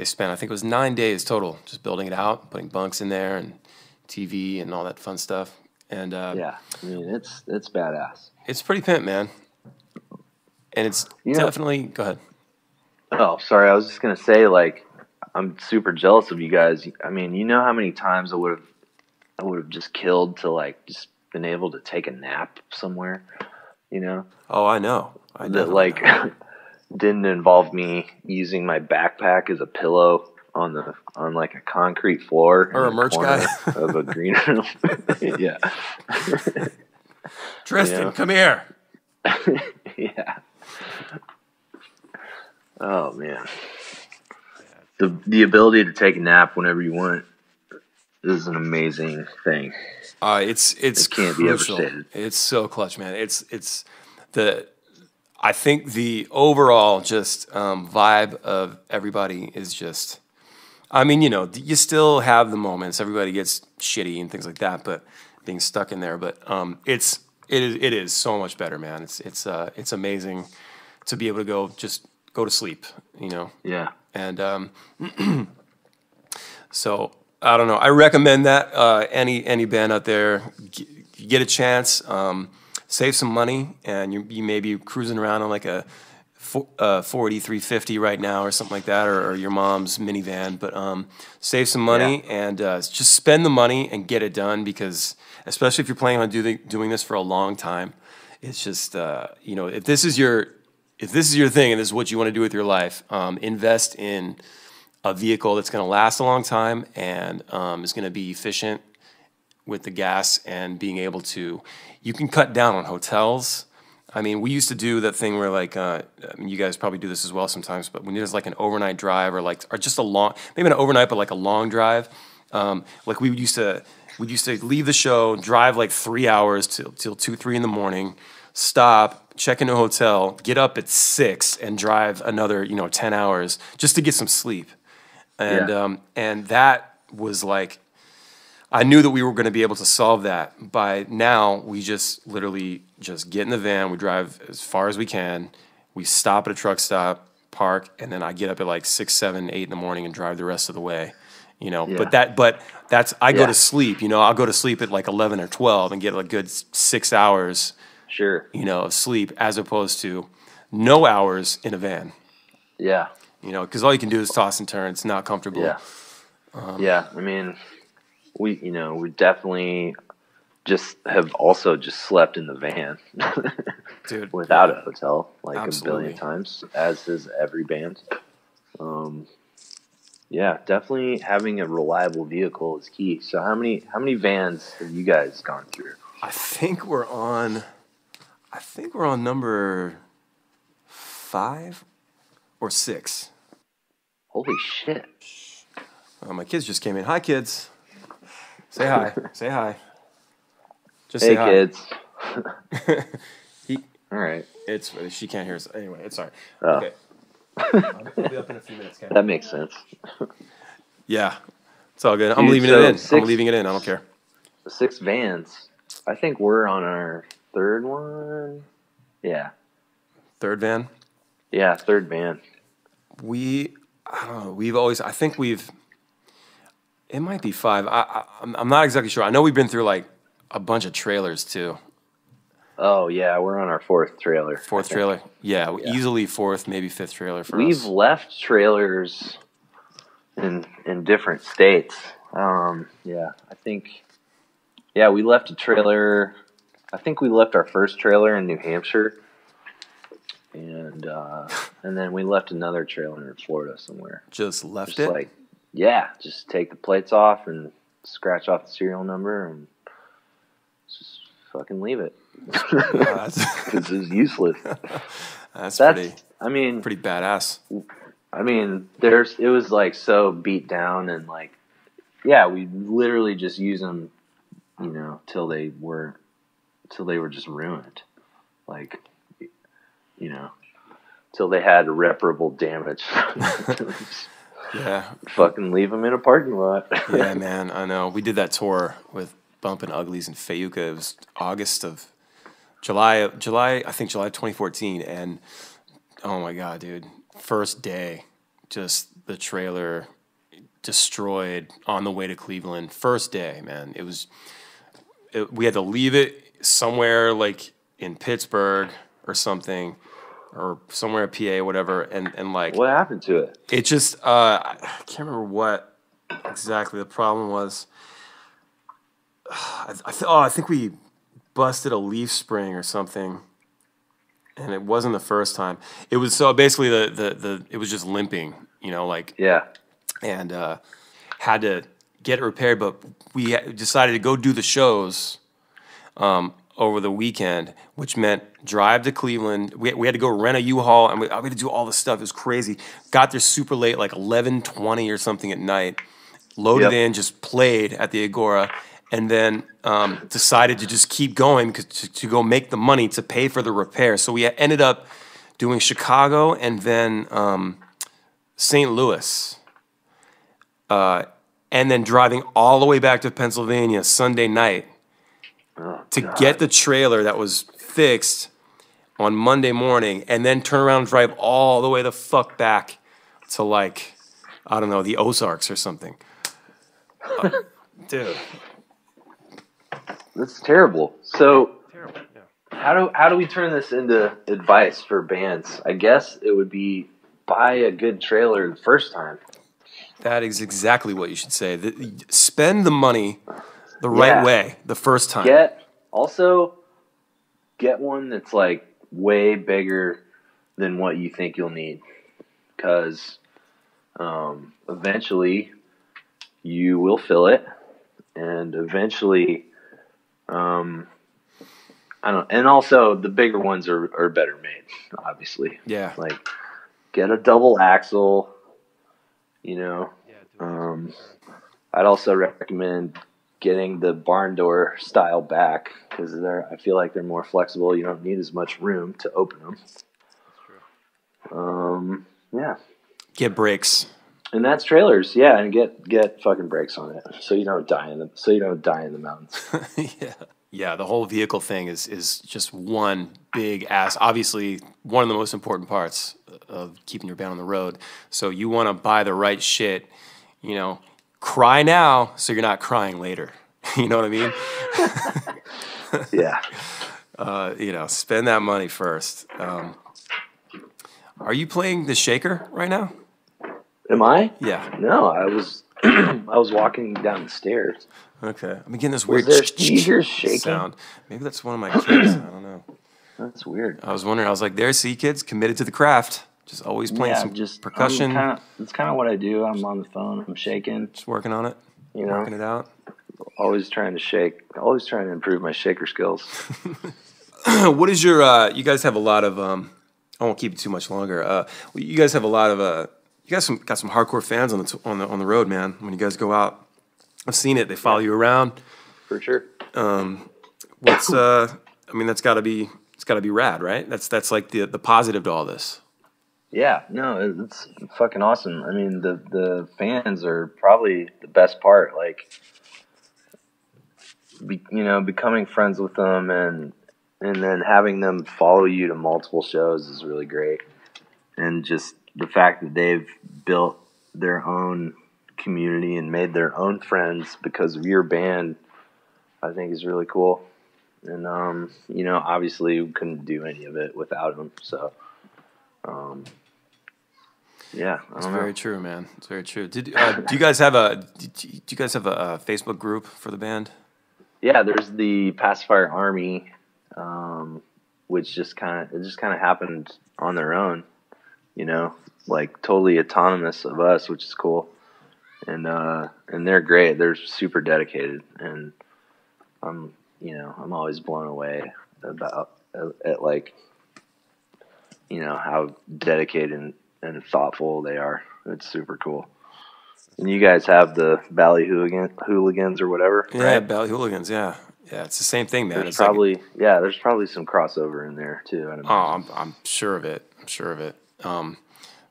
spent, I think it was 9 days total, just building it out, putting bunks in there and TV and all that fun stuff. And yeah, I mean it's badass. It's pretty pimp, man. And it's definitely go ahead. Oh, sorry, I was just gonna say, like, I'm super jealous of you guys. I mean, you know how many times I would have just killed to, like, just been able to take a nap somewhere, you know? Oh, I know. That, like, didn't involve me using my backpack as a pillow on like a concrete floor or a merch guy of a green room. Yeah. Tristan, come here. Yeah. Oh man. The ability to take a nap whenever you want is an amazing thing. It can't be overstated. It's so clutch, man. I think the overall just vibe of everybody is just, I mean, you know, you still have the moments. Everybody gets shitty and things like that, but being stuck in there. But it is so much better, man. It's amazing to be able to go to sleep, you know. Yeah. And so I don't know. I recommend that any band out there, get a chance. Save some money, and you may be cruising around on like a 40 350 right now or something like that, or your mom's minivan. But save some money and just spend the money and get it done, because especially if you're planning on doing this for a long time, it's just you know, if this is your thing and this is what you want to do with your life, invest in a vehicle that's going to last a long time and is going to be efficient with the gas and being able to. You can cut down on hotels. I mean, we used to do that thing where, like, I mean, you guys probably do this as well sometimes, but when there's like an overnight drive or just a long, maybe not overnight, but like a long drive, like we used to leave the show, drive like 3 hours till 2, 3 in the morning, stop, check into a hotel, get up at 6 and drive another, 10 hours just to get some sleep. And, and that was like, I knew that we were going to be able to solve that. By now, we just literally just get in the van, we drive as far as we can, we stop at a truck stop, park, and then I get up at like 6, 7, 8 in the morning and drive the rest of the way, But that's I go to sleep, I'll go to sleep at like 11 or 12 and get a good 6 hours, sure, of sleep, as opposed to no hours in a van. Yeah. Because all you can do is toss and turn. It's not comfortable. Yeah. I mean, we definitely have also slept in the van, dude, without a hotel, like absolutely. A billion times, as is every band. Definitely having a reliable vehicle is key. So how many vans have you guys gone through? I think we're on number 5 or 6. Holy shit. My kids just came in. Hi, kids. Say hi. Say hi. Just hey, say hi. Kids. All right. She can't hear us. Anyway, it's all right. Oh. Okay. I'll be up in a few minutes, Ken. That makes sense. Yeah. It's all good. I'm Dude, leaving it in. I'm leaving it in. I don't care. 6 vans. I think we're on our 3rd one. Yeah. 3rd van? Yeah, 3rd van. I don't know. It might be 5. I'm not exactly sure. I know we've been through like a bunch of trailers too. Oh yeah, we're on our fourth trailer. Fourth trailer, yeah, easily fourth, maybe fifth trailer for us. We've left trailers in different states. Yeah, I think. Yeah, we left a trailer. I think we left our first trailer in New Hampshire, and then we left another trailer in Florida somewhere. Just left it. Like, yeah, just take the plates off and scratch off the serial number and just fucking leave it. Because it's useless. That's pretty. I mean, pretty badass. I mean, it was like so beat down and like, yeah, we literally just use them, you know, till they were just ruined, like, you know, till they had irreparable damage. Yeah, fucking leave them in a parking lot. Yeah, man, I know. We did that tour with Bumpin' Uglies in Fayuca. It was July 2014, and oh my god, dude, first day, just the trailer destroyed on the way to Cleveland. First day, man, we had to leave it somewhere like in Pittsburgh or something, or somewhere in PA, whatever, and like, what happened to it? It just I can't remember what exactly the problem was. I think we busted a leaf spring or something, and it wasn't the first time. It was so basically it was just limping, you know, like, yeah, and had to get it repaired. But we decided to go do the shows over the weekend, which meant drive to Cleveland. We had to go rent a U-Haul, and we had to do all this stuff. It was crazy. Got there super late, like 11:20 or something at night. Loaded in, just played at the Agora, and then decided to just keep going to go make the money to pay for the repair. So we ended up doing Chicago and then St. Louis, and then driving all the way back to Pennsylvania Sunday night to get the trailer that was fixed on Monday morning, and then turn around and drive all the way the fuck back to, like, I don't know, the Ozarks or something. Dude. That's terrible. So, Terrible, yeah. how do we turn this into advice for bands? I guess it would be buy a good trailer the first time. That is exactly what you should say. Spend the money the right way the first time. Get one that's like way bigger than what you think you'll need, because eventually you will fill it, and eventually I don't. And also, the bigger ones are better made, obviously. Yeah. Like, get a double axle. You know. I'd also recommend getting the barn door style back, because I feel like they're more flexible. You don't need as much room to open them. That's true. Yeah. Get brakes. And that's trailers, yeah, and get fucking brakes on it, so you don't die in the mountains. Yeah. The whole vehicle thing is just one big ass. Obviously, one of the most important parts of keeping your band on the road. So you want to buy the right shit. You know, cry now so you're not crying later. You know what I mean? Yeah. You know, spend that money first. Are you playing the shaker right now? Am I? Yeah. No, I was I was walking down the stairs. Okay. I'm getting this weird shaking sound. Maybe that's one of my kids. I don't know. That's weird. I was wondering. I was like, "There's kids committed to the craft, just always playing some percussion." It's kind of what I do. I'm on the phone. I'm shaking. Just working on it. You know, working it out. Always trying to shake. Always trying to improve my shaker skills. What is your? You guys have a lot of. I won't keep it too much longer. You guys have a lot of. You guys got some hardcore fans on the road, man. When you guys go out, I've seen it. They follow you around. For sure. What's I mean, it's got to be rad, right? That's like the positive to all this. Yeah, no, it's fucking awesome. I mean, the fans are probably the best part. Like, becoming friends with them and then having them follow you to multiple shows is really great. And just the fact that they've built their own community and made their own friends because of your band, I think he's really cool. And, you know, obviously we couldn't do any of it without him. So, yeah, I don't know. Very true, man. It's very true. Do you guys have a Facebook group for the band? Yeah, there's the Passafire Army, which just kind of happened on their own, you know, like totally autonomous of us, which is cool. And they're great. They're super dedicated, and I'm always blown away at like, you know, how dedicated and thoughtful they are. It's super cool. And you guys have the Valley Hooligans or whatever, yeah, right? Valley Hooligans, yeah. Yeah, it's the same thing, man. There's probably some crossover in there too. I'm sure of it.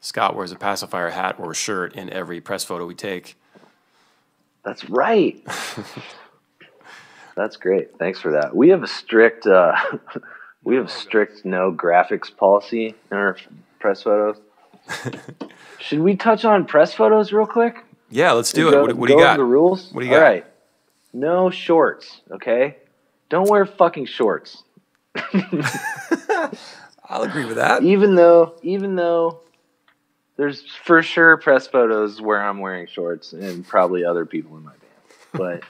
Scott wears a Passafire hat or shirt in every press photo we take. That's right. That's great. Thanks for that. We have a strict no graphics policy in our press photos. Should we touch on press photos real quick? Yeah, let's do it. What do you got? The rules. What do you got? All right. No shorts. Okay. Don't wear fucking shorts. I'll agree with that. Even though there's for sure press photos where I'm wearing shorts and probably other people in my band. But,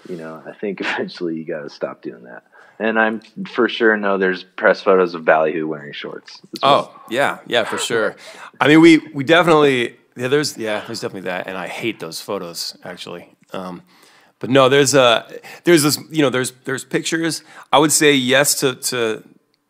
you know, I think eventually you got to stop doing that. And I'm for sure know there's press photos of Ballyhoo wearing shorts. Oh, yeah, for sure. I mean, we definitely, there's definitely that. And I hate those photos, actually. But no, there's this, you know, there's pictures. I would say yes to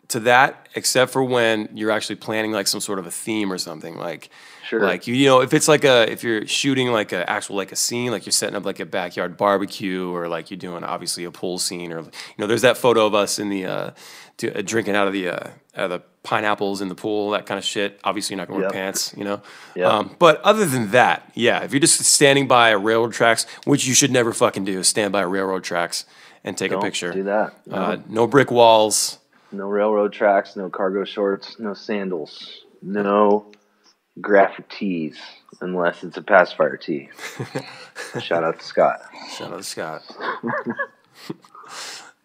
that, except for when you're actually planning like some sort of a theme or something. Like, sure. Like you know, if you're shooting like a actual like a scene, like you're setting up like a backyard barbecue, or like you're doing obviously a pool scene, or you know, there's that photo of us in the drinking out of the pineapples in the pool, that kind of shit. Obviously, you're not gonna wear pants, you know. Yep. But other than that, yeah, if you're just standing by a railroad tracks, which you should never fucking do, stand by railroad tracks and take a picture. Do that. No brick walls. No railroad tracks. No cargo shorts. No sandals. No graphic tees, unless it's a Passafire tee. Shout out to Scott.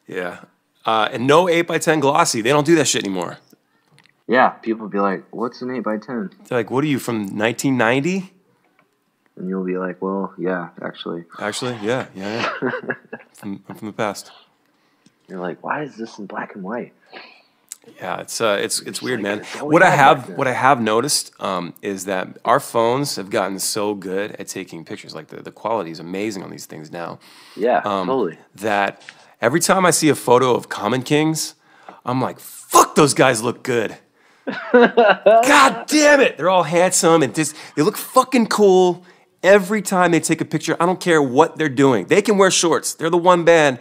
Yeah. And no 8x10 glossy. They don't do that shit anymore. Yeah, people be like, what's an 8x10? They're like, what are you, from 1990? And you'll be like, well, yeah, actually. Actually, yeah. I'm from the past. You're like, why is this in black and white? Yeah, it's weird, man. What I have noticed is that our phones have gotten so good at taking pictures. Like the quality is amazing on these things now. Yeah, totally. That every time I see a photo of Common Kings, I'm like, fuck, those guys look good. God damn it, they're all handsome and they look fucking cool. Every time they take a picture, I don't care what they're doing. They can wear shorts. They're the one band.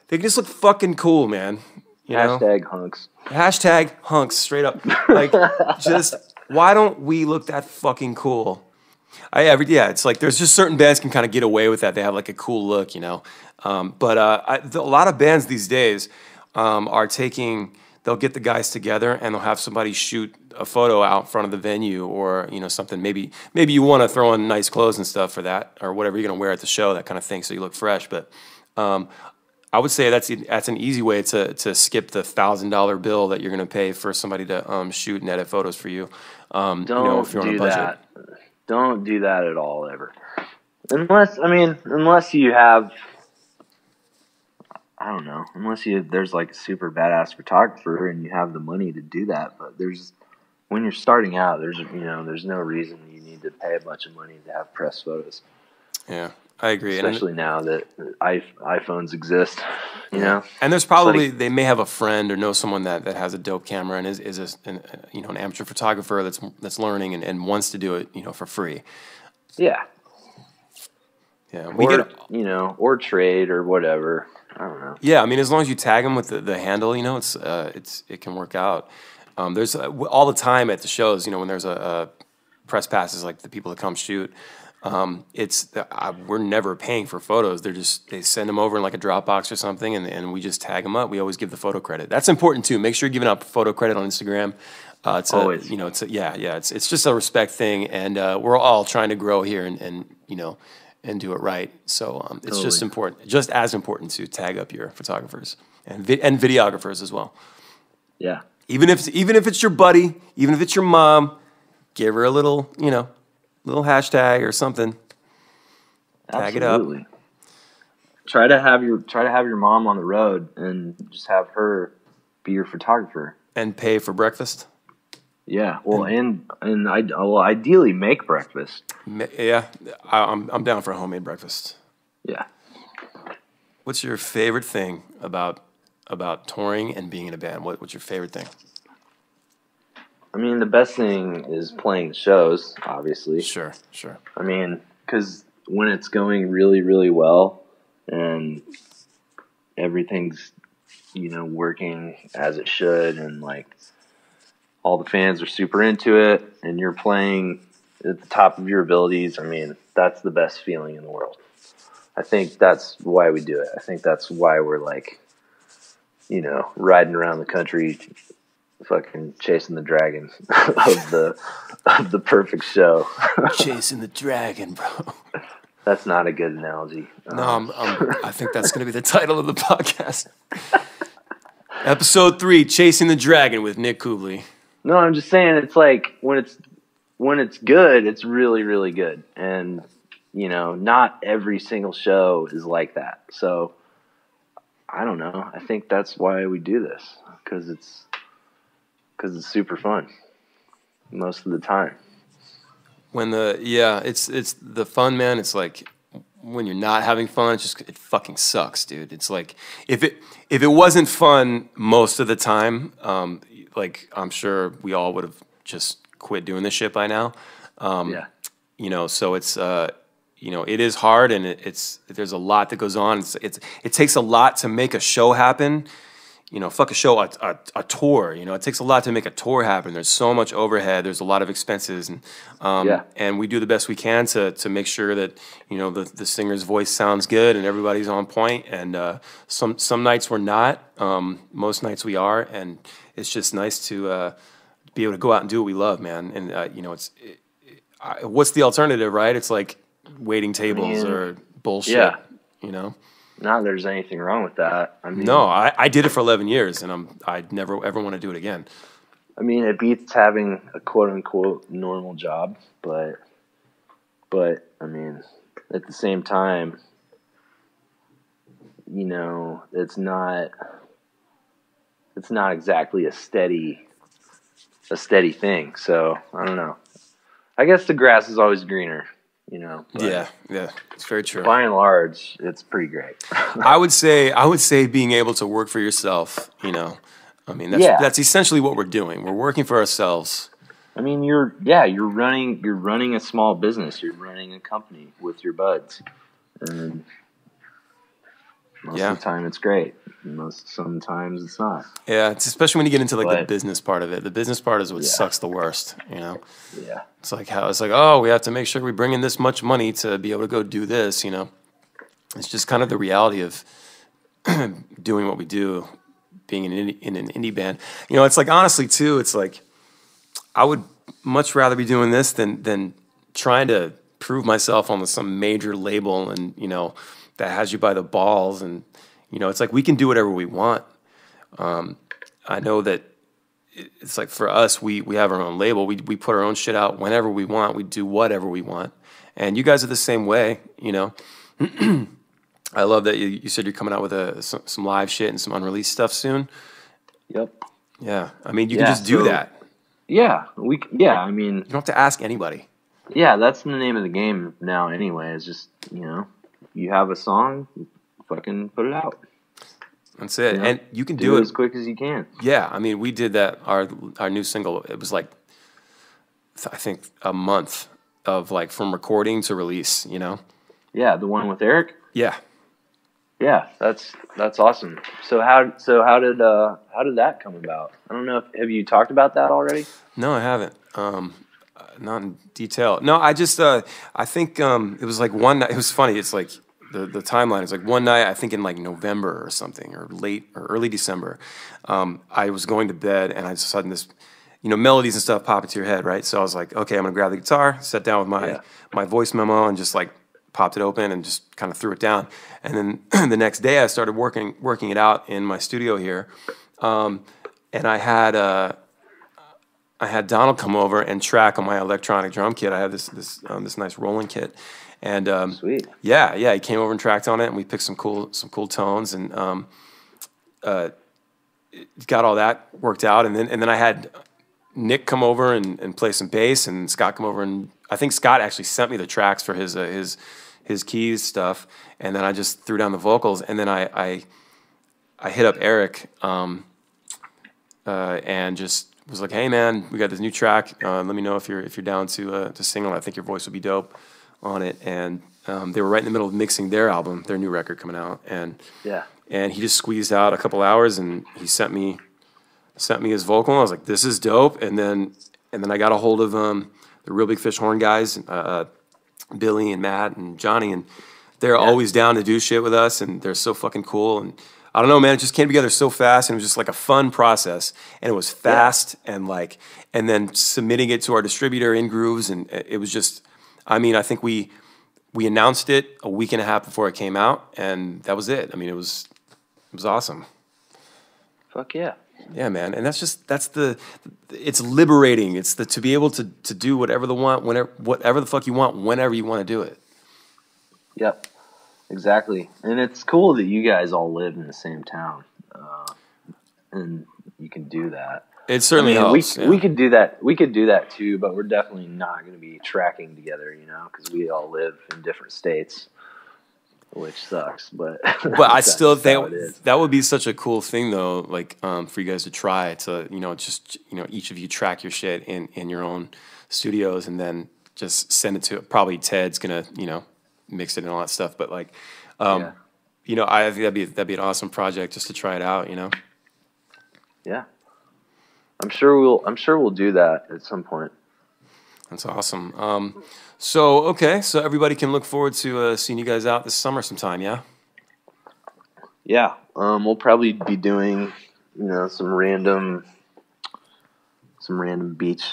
They just look fucking cool, man. You know? Hunks. Hashtag hunks, straight up. Like, just, why don't we look that fucking cool? It's like there's just certain bands can kind of get away with that. They have like a cool look, you know. But a lot of bands these days are taking, they'll get the guys together and they'll have somebody shoot a photo out front of the venue, or, you know, something. Maybe you want to throw in nice clothes and stuff for that, or whatever you're going to wear at the show, that kind of thing, so you look fresh. But I would say that's an easy way to skip the $1,000 bill that you're going to pay for somebody to shoot and edit photos for you. Don't you know, if you're on a budget. That. Don't do that at all, ever. Unless you have, I don't know, there's like a super badass photographer and you have the money to do that. But when you're starting out, there's no reason you need to pay a bunch of money to have press photos. Yeah. I agree, especially now that iPhones exist, you know. And there's probably they may have a friend or know someone that has a dope camera and is an amateur photographer that's learning and wants to do it, you know, for free. Yeah. Yeah. Or trade or whatever. I don't know. Yeah, I mean, as long as you tag them with the handle, you know, it can work out. There's all the time at the shows, you know, when there's a press passes, like the people that come shoot. We're never paying for photos. They send them over in like a Dropbox or something, and we just tag them up. We always give the photo credit. That's important too. Make sure you're giving out photo credit on Instagram. It's just a respect thing, and we're all trying to grow here and you know, and do it right. So it's Totally. just important, just as important to tag up your photographers and videographers as well. Yeah. Even if it's your buddy, even if it's your mom, give her a little, little hashtag or something. Tag it up. Absolutely. Try to have your mom on the road and just have her be your photographer. And pay for breakfast. Yeah. Well, ideally make breakfast. Yeah, I'm down for a homemade breakfast. Yeah. What's your favorite thing about touring and being in a band? What's your favorite thing? I mean, the best thing is playing the shows, obviously. Sure. I mean, because when it's going really, really well and everything's, working as it should, and like all the fans are super into it and you're playing at the top of your abilities, I mean, that's the best feeling in the world. I think that's why we do it. I think that's why we're like, riding around the country fucking chasing the dragon of the perfect show. Chasing the dragon, bro. That's not a good analogy. No, I think that's going to be the title of the podcast. Episode 3, Chasing the Dragon with Nick Kubley. No, I'm just saying it's like when it's good, it's really, really good. And, not every single show is like that. So I don't know. I think that's why we do this, because it's super fun most of the time. It's the fun, man. It's like when you're not having fun, it fucking sucks, dude. It's like if it wasn't fun most of the time, like I'm sure we all would have just quit doing this shit by now. So it's it is hard, and there's a lot that goes on. It takes a lot to make a show happen. Fuck a show, a tour. It takes a lot to make a tour happen. There's so much overhead. There's a lot of expenses, and we do the best we can to make sure that the singer's voice sounds good and everybody's on point. And some nights we're not. Most nights we are, and it's just nice to be able to go out and do what we love, man. And what's the alternative, right? It's like waiting tables or bullshit. Yeah. Not that there's anything wrong with that. I mean, no, I did it for 11 years, and I'd never ever want to do it again. I mean, it beats having a quote unquote normal job, but I mean, at the same time, it's not exactly a steady thing. So I don't know. I guess the grass is always greener. Yeah, it's very true. By and large, it's pretty great. I would say being able to work for yourself, I mean, that's essentially what we're doing. We're working for ourselves. I mean, you're running a small business. You're running a company with your buds, and most of the time it's great. Sometimes it's not. Yeah, it's especially when you get into the business part of it. The business part is what sucks the worst. Yeah. It's like oh, we have to make sure we bring in this much money to be able to go do this. It's just kind of the reality of doing what we do, being in an indie band. It's like, honestly too, it's like I would much rather be doing this than trying to prove myself on some major label and that has you by the balls. And it's like we can do whatever we want. I know that it's like for us, we have our own label. We put our own shit out whenever we want. We do whatever we want. And you guys are the same way, I love that you said you're coming out with some live shit and some unreleased stuff soon. Yep. Yeah. I mean, you can just do that. Yeah. I mean, you don't have to ask anybody. Yeah, that's the name of the game now anyway. It's just, you have a song, fucking put it out. That's it. And you can do it as quick as you can. Yeah. I mean, we did that, our new single, it was like, I think a month of like from recording to release, Yeah, the one with Eric? Yeah. Yeah, that's awesome. So how did that come about? I don't know have you talked about that already? No, I haven't. Not in detail. No, I just I think it was like one night. It was funny. It's like the timeline is like one night. I think in like November or something, or late or early December. I was going to bed and I just suddenly this, melodies and stuff pop into your head, right? So I was like, okay, I'm gonna grab the guitar, sit down with my voice memo, and just like popped it open and just kind of threw it down. And then the next day I started working it out in my studio here. And I had Donald come over and track on my electronic drum kit. I had this nice Roland kit. And Sweet. Yeah, he came over and tracked on it, and we picked some cool tones, and got all that worked out. And then I had Nick come over and play some bass, and Scott come over, and I think Scott actually sent me the tracks for his keys stuff, and then I just threw down the vocals, and then I hit up Eric and just was like, hey man, we got this new track. Let me know if you're down to sing on it. I think your voice would be dope on it. And they were right in the middle of mixing their album, their new record coming out, and he just squeezed out a couple hours, and he sent me his vocal, and I was like, this is dope. And then I got a hold of the Real Big Fish Horn guys, Billy and Matt and Johnny, and they're always down to do shit with us, and they're so fucking cool. And I don't know, man, it just came together so fast, and it was just like a fun process, and it was fast, and then submitting it to our distributor in Grooves, and it was just, I mean, I think we announced it a week and a half before it came out, and that was it. I mean, it was awesome. Fuck yeah. Yeah, man, and it's liberating. It's to be able to do whatever the fuck you want, whenever you want to do it. Yep, exactly. And it's cool that you guys all live in the same town, and you can do that. It certainly helps. We could do that. We could do that too, but we're definitely not going to be tracking together, because we all live in different states, which sucks. But I still think that would be such a cool thing, though. For you guys to try to, each of you track your shit in your own studios, and then just send it to. Probably Ted's gonna, mix it and all that stuff. But I think that'd be an awesome project just to try it out. Yeah. I'm sure we'll do that at some point. That's awesome. So everybody can look forward to seeing you guys out this summer sometime, yeah? Yeah. We'll probably be doing, some random beach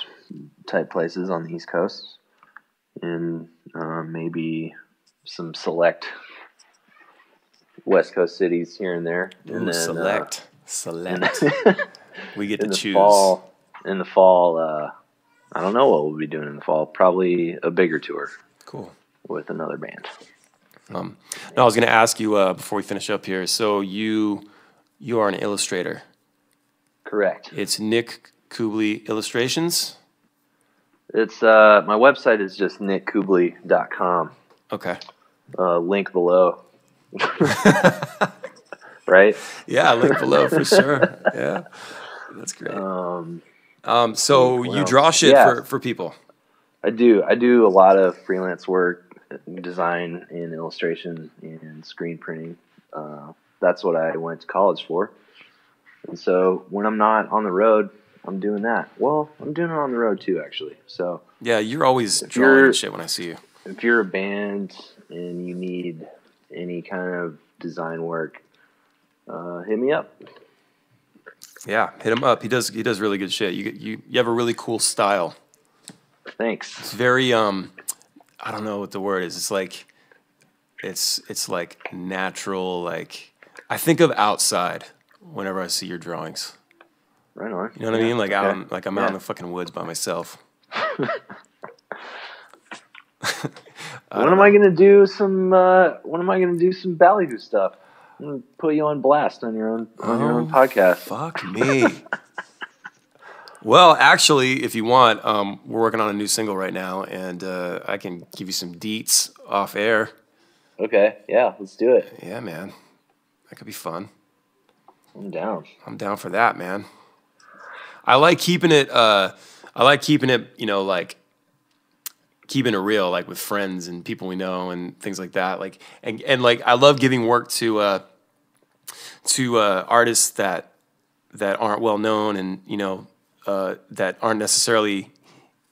type places on the East Coast, and maybe some select West Coast cities here and there. And then select. We get to choose. In the fall, I don't know what we'll be doing in the fall. Probably a bigger tour. Cool. With another band. No, I was going to ask you before we finish up here. So you are an illustrator. Correct. It's Nick Kubley Illustrations. It's my website is just nickkubley.com. Okay. Link below. Right? Yeah, link below for sure. Yeah. That's great. So you draw shit for people. I do a lot of freelance work, design and illustration and screen printing. That's what I went to college for. And so when I'm not on the road, I'm doing that. Well, I'm doing it on the road too, actually. So yeah, you're always drawing shit when I see you. If you're a band and you need any kind of design work, hit me up. Yeah, hit him up. He does really good shit. You have a really cool style. Thanks. It's very I don't know what the word is. It's like it's like natural. Like I think of outside whenever I see your drawings. Right on. You know what I mean? Like I'm out in the fucking woods by myself. When am I gonna do some ballyhoo stuff? I'm gonna put you on blast on your own podcast. Fuck me. Well, actually, if you want, we're working on a new single right now, and I can give you some deets off air. Okay, yeah, let's do it. Yeah, man, that could be fun. I'm down. I'm down for that, man. I like keeping it. Keeping it real, like with friends and people we know and things like that. Like and like I love giving work to artists that aren't well known and that aren't necessarily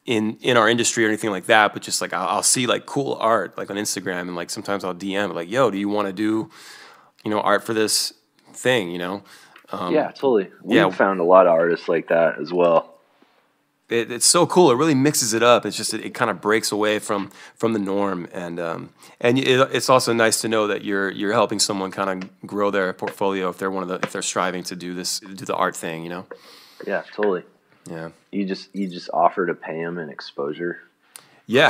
in our industry or anything like that. But just like I'll see like cool art like on Instagram, and like sometimes I'll DM like, "Yo, do you want to do art for this thing?" Yeah, totally. We've found a lot of artists like that as well. it's so cool. It really mixes it up. It's just it kind of breaks away from the norm, and it's also nice to know that you're helping someone kind of grow their portfolio if they're striving to do the art thing, you know. Yeah, totally. Yeah. You just offer to pay them an exposure. Yeah.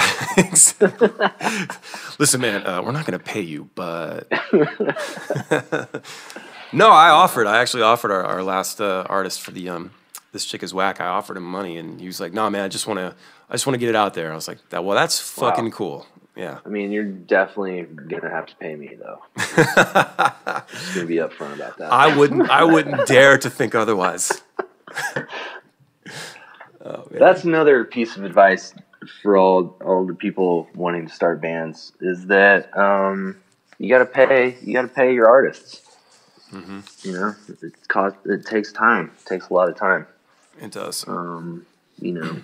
Listen, man, we're not going to pay you, but no, I actually offered our last artist for the This Chick Is Whack. I offered him money, and he was like, "No, man, I just want to get it out there." I was like, "Well, that's fucking cool." Yeah. I mean, you're definitely gonna have to pay me though. Just gonna be upfront about that. I wouldn't dare to think otherwise. Oh, that's another piece of advice for all the people wanting to start bands is that you gotta pay your artists. Mm-hmm. You know, it takes time. It takes a lot of time. It does. You know,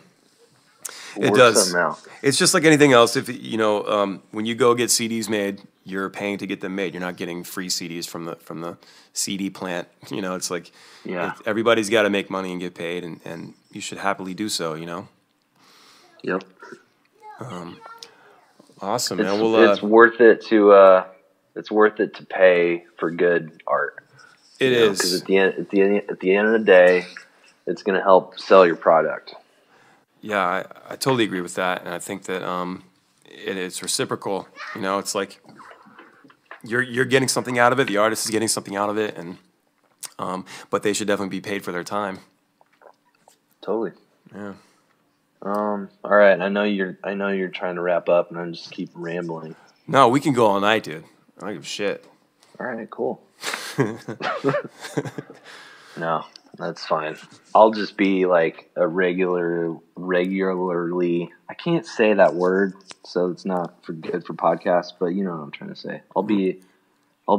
it does. It's just like anything else. If you know, when you go get CDs made, you're paying to get them made. You're not getting free CDs from the CD plant. You know, it's like everybody's got to make money and get paid, and you should happily do so. You know. Yep. Awesome, man. Well, it's worth it to pay for good art. It is, because at the end of the day, it's going to help sell your product. Yeah, I totally agree with that, and I think that it's reciprocal. You know, it's like you're getting something out of it. The artist is getting something out of it, and but they should definitely be paid for their time. Totally. Yeah. All right. I know you're trying to wrap up, and I'm just keep rambling. No, we can go all night, dude. I don't give a shit. All right. Cool. No, that's fine. I'll just be like a regularly. I can't say that word, so it's not good for podcasts. But you know what I'm trying to say. I'll be a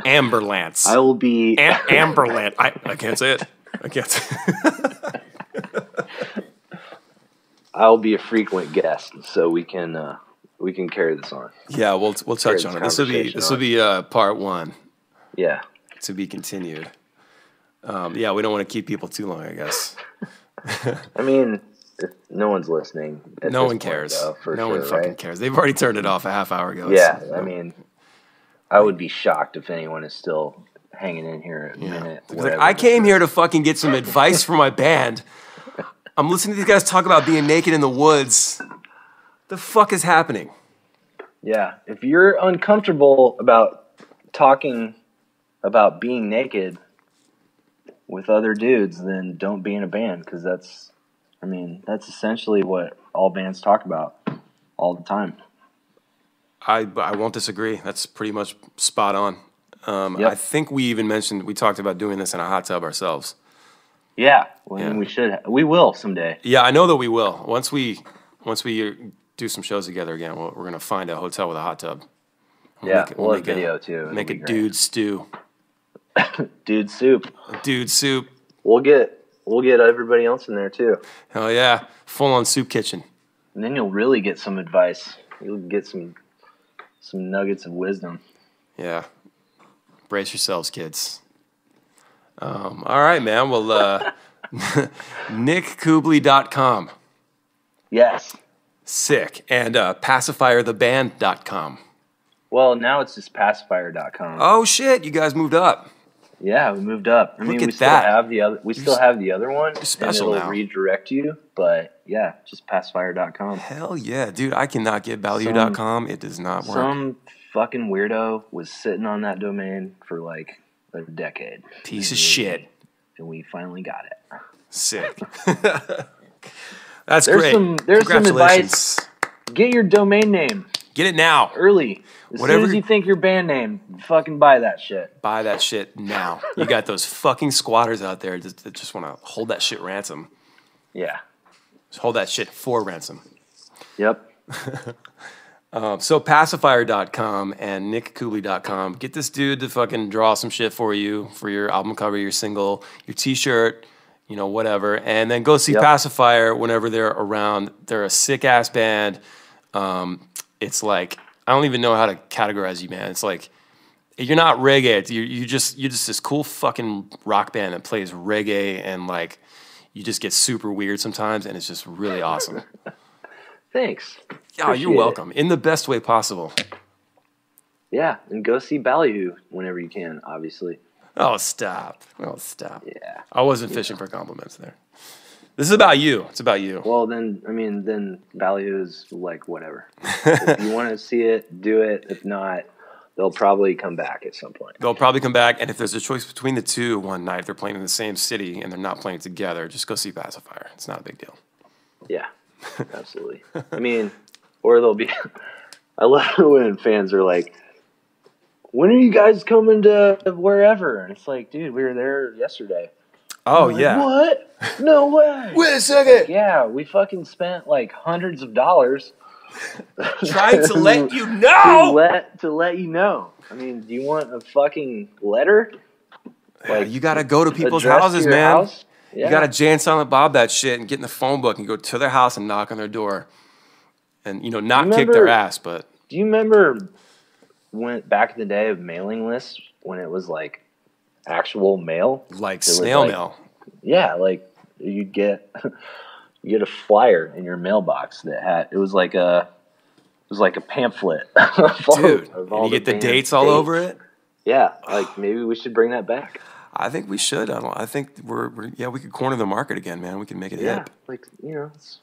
Amberlance. I will be Amberlance. I can't say it. I can't say it. I'll be a frequent guest, so we can carry this on. Yeah, we'll touch on it. This will be part 1. Yeah. To be continued. Yeah, we don't want to keep people too long, I guess. I mean, no one's listening. No one cares. No one fucking cares. They've already turned it off a half hour ago. Yeah, so, I mean, I would be shocked if anyone is still hanging in here a minute. Like, I came here to fucking get some advice for my band. I'm listening to these guys talk about being naked in the woods. The fuck is happening? Yeah, if you're uncomfortable about talking about being naked with other dudes, then don't be in a band, because that's essentially what all bands talk about all the time. I won't disagree. That's pretty much spot on. Yep. I think we talked about doing this in a hot tub ourselves. Yeah, we should. We will someday. Yeah, I know that we will. Once we do some shows together again, we're going to find a hotel with a hot tub. We'll have video too. Make a dude stew. Dude soup. Dude soup. We'll get everybody else in there too. Hell yeah. Full on soup kitchen. And then you'll really get some advice. You'll get some nuggets of wisdom. Yeah. Brace yourselves, kids. All right, man. Well, nickkubley.com. Yes. Sick. And passafiretheband.com. Well, now it's just passafire.com. Oh shit, you guys moved up. Yeah, we moved up. I mean, we still have the other one. You're special, and it'll redirect you, but yeah, just passafire.com. Hell yeah, dude. I cannot get value.com. It does not work. Some fucking weirdo was sitting on that domain for like a decade. Piece of shit. And we finally got it. Sick. That's great. There's some advice. Get your domain name. Get it now. Early. As soon as you think your band name, fucking buy that shit. Buy that shit now. You got those fucking squatters out there that just want to hold that shit ransom. Yeah. Just hold that shit for ransom. Yep. So Passafire.com and nickkubley.com. Get this dude to fucking draw some shit for you for your album cover, your single, your t-shirt, you know, whatever. And then go see Passafire whenever they're around. They're a sick-ass band. It's like, I don't even know how to categorize you, man. It's like, you're not reggae. You're just this cool fucking rock band that plays reggae and like, you just get super weird sometimes, and it's just really awesome. Thanks. Yeah, you're welcome. In the best way possible. Yeah, and go see Ballyhoo whenever you can, obviously. Oh, stop. Oh, stop. Yeah. I wasn't fishing for compliments there. This is about you. It's about you. Well, then Ballyhoo is like whatever. If you want to see it, do it. If not, they'll probably come back at some point. They'll probably come back, and if there's a choice between the two one night, if they're playing in the same city and they're not playing together, just go see Passafire. It's not a big deal. Yeah, absolutely. I mean, or they'll be. I love it when fans are like, "When are you guys coming to wherever?" And it's like, dude, we were there yesterday. Oh, like, yeah. What? No way. Wait a second. Yeah, we fucking spent like hundreds of dollars trying to let you know. To let you know. I mean, do you want a fucking letter? Like, you got to go to people's houses, man. House? Yeah. You got to Jay and Silent Bob that shit and get in the phone book and go to their house and knock on their door. And, not kick their ass, but. Do you remember when back in the day of mailing lists when it was like actual mail? Like snail mail. Yeah, like you'd get a flyer in your mailbox that had it was like a pamphlet. Dude, and you get the dates all over it? Yeah, like maybe we should bring that back. I think we should. I think we could corner the market again, man. We can make it hip. Like, let's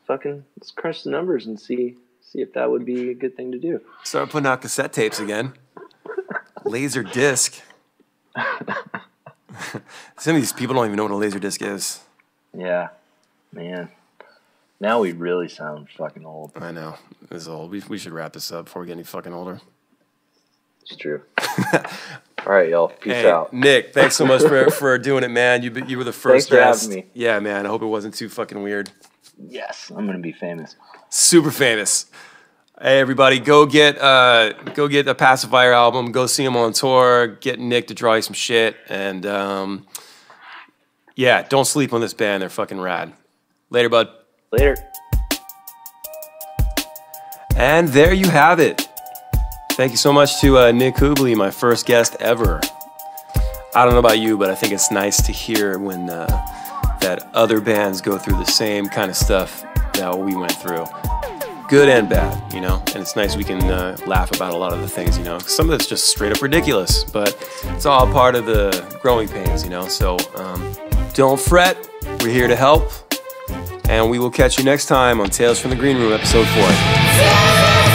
crunch the numbers and see if that would be a good thing to do. Start putting out cassette tapes again. Laser disc. Some of these people don't even know what a laser disc is. Yeah, man. Now we really sound fucking old. I know. It's old. We should wrap this up before we get any fucking older. It's true. All right, y'all. Peace out. Nick, thanks so much for doing it, man. You were the first guest. Thanks for having me. Yeah, man. I hope it wasn't too fucking weird. Yes, I'm gonna be famous. Super famous. Hey, everybody, go get a Passafire album. Go see him on tour. Get Nick to draw you some shit. And, don't sleep on this band. They're fucking rad. Later, bud. Later. And there you have it. Thank you so much to Nick Kubley, my first guest ever. I don't know about you, but I think it's nice to hear when that other bands go through the same kind of stuff that we went through. Good and bad, and it's nice we can laugh about a lot of the things, Some of it's just straight up ridiculous, but it's all part of the growing pains, So don't fret, we're here to help, and we will catch you next time on Tales from the Green Room, episode 4.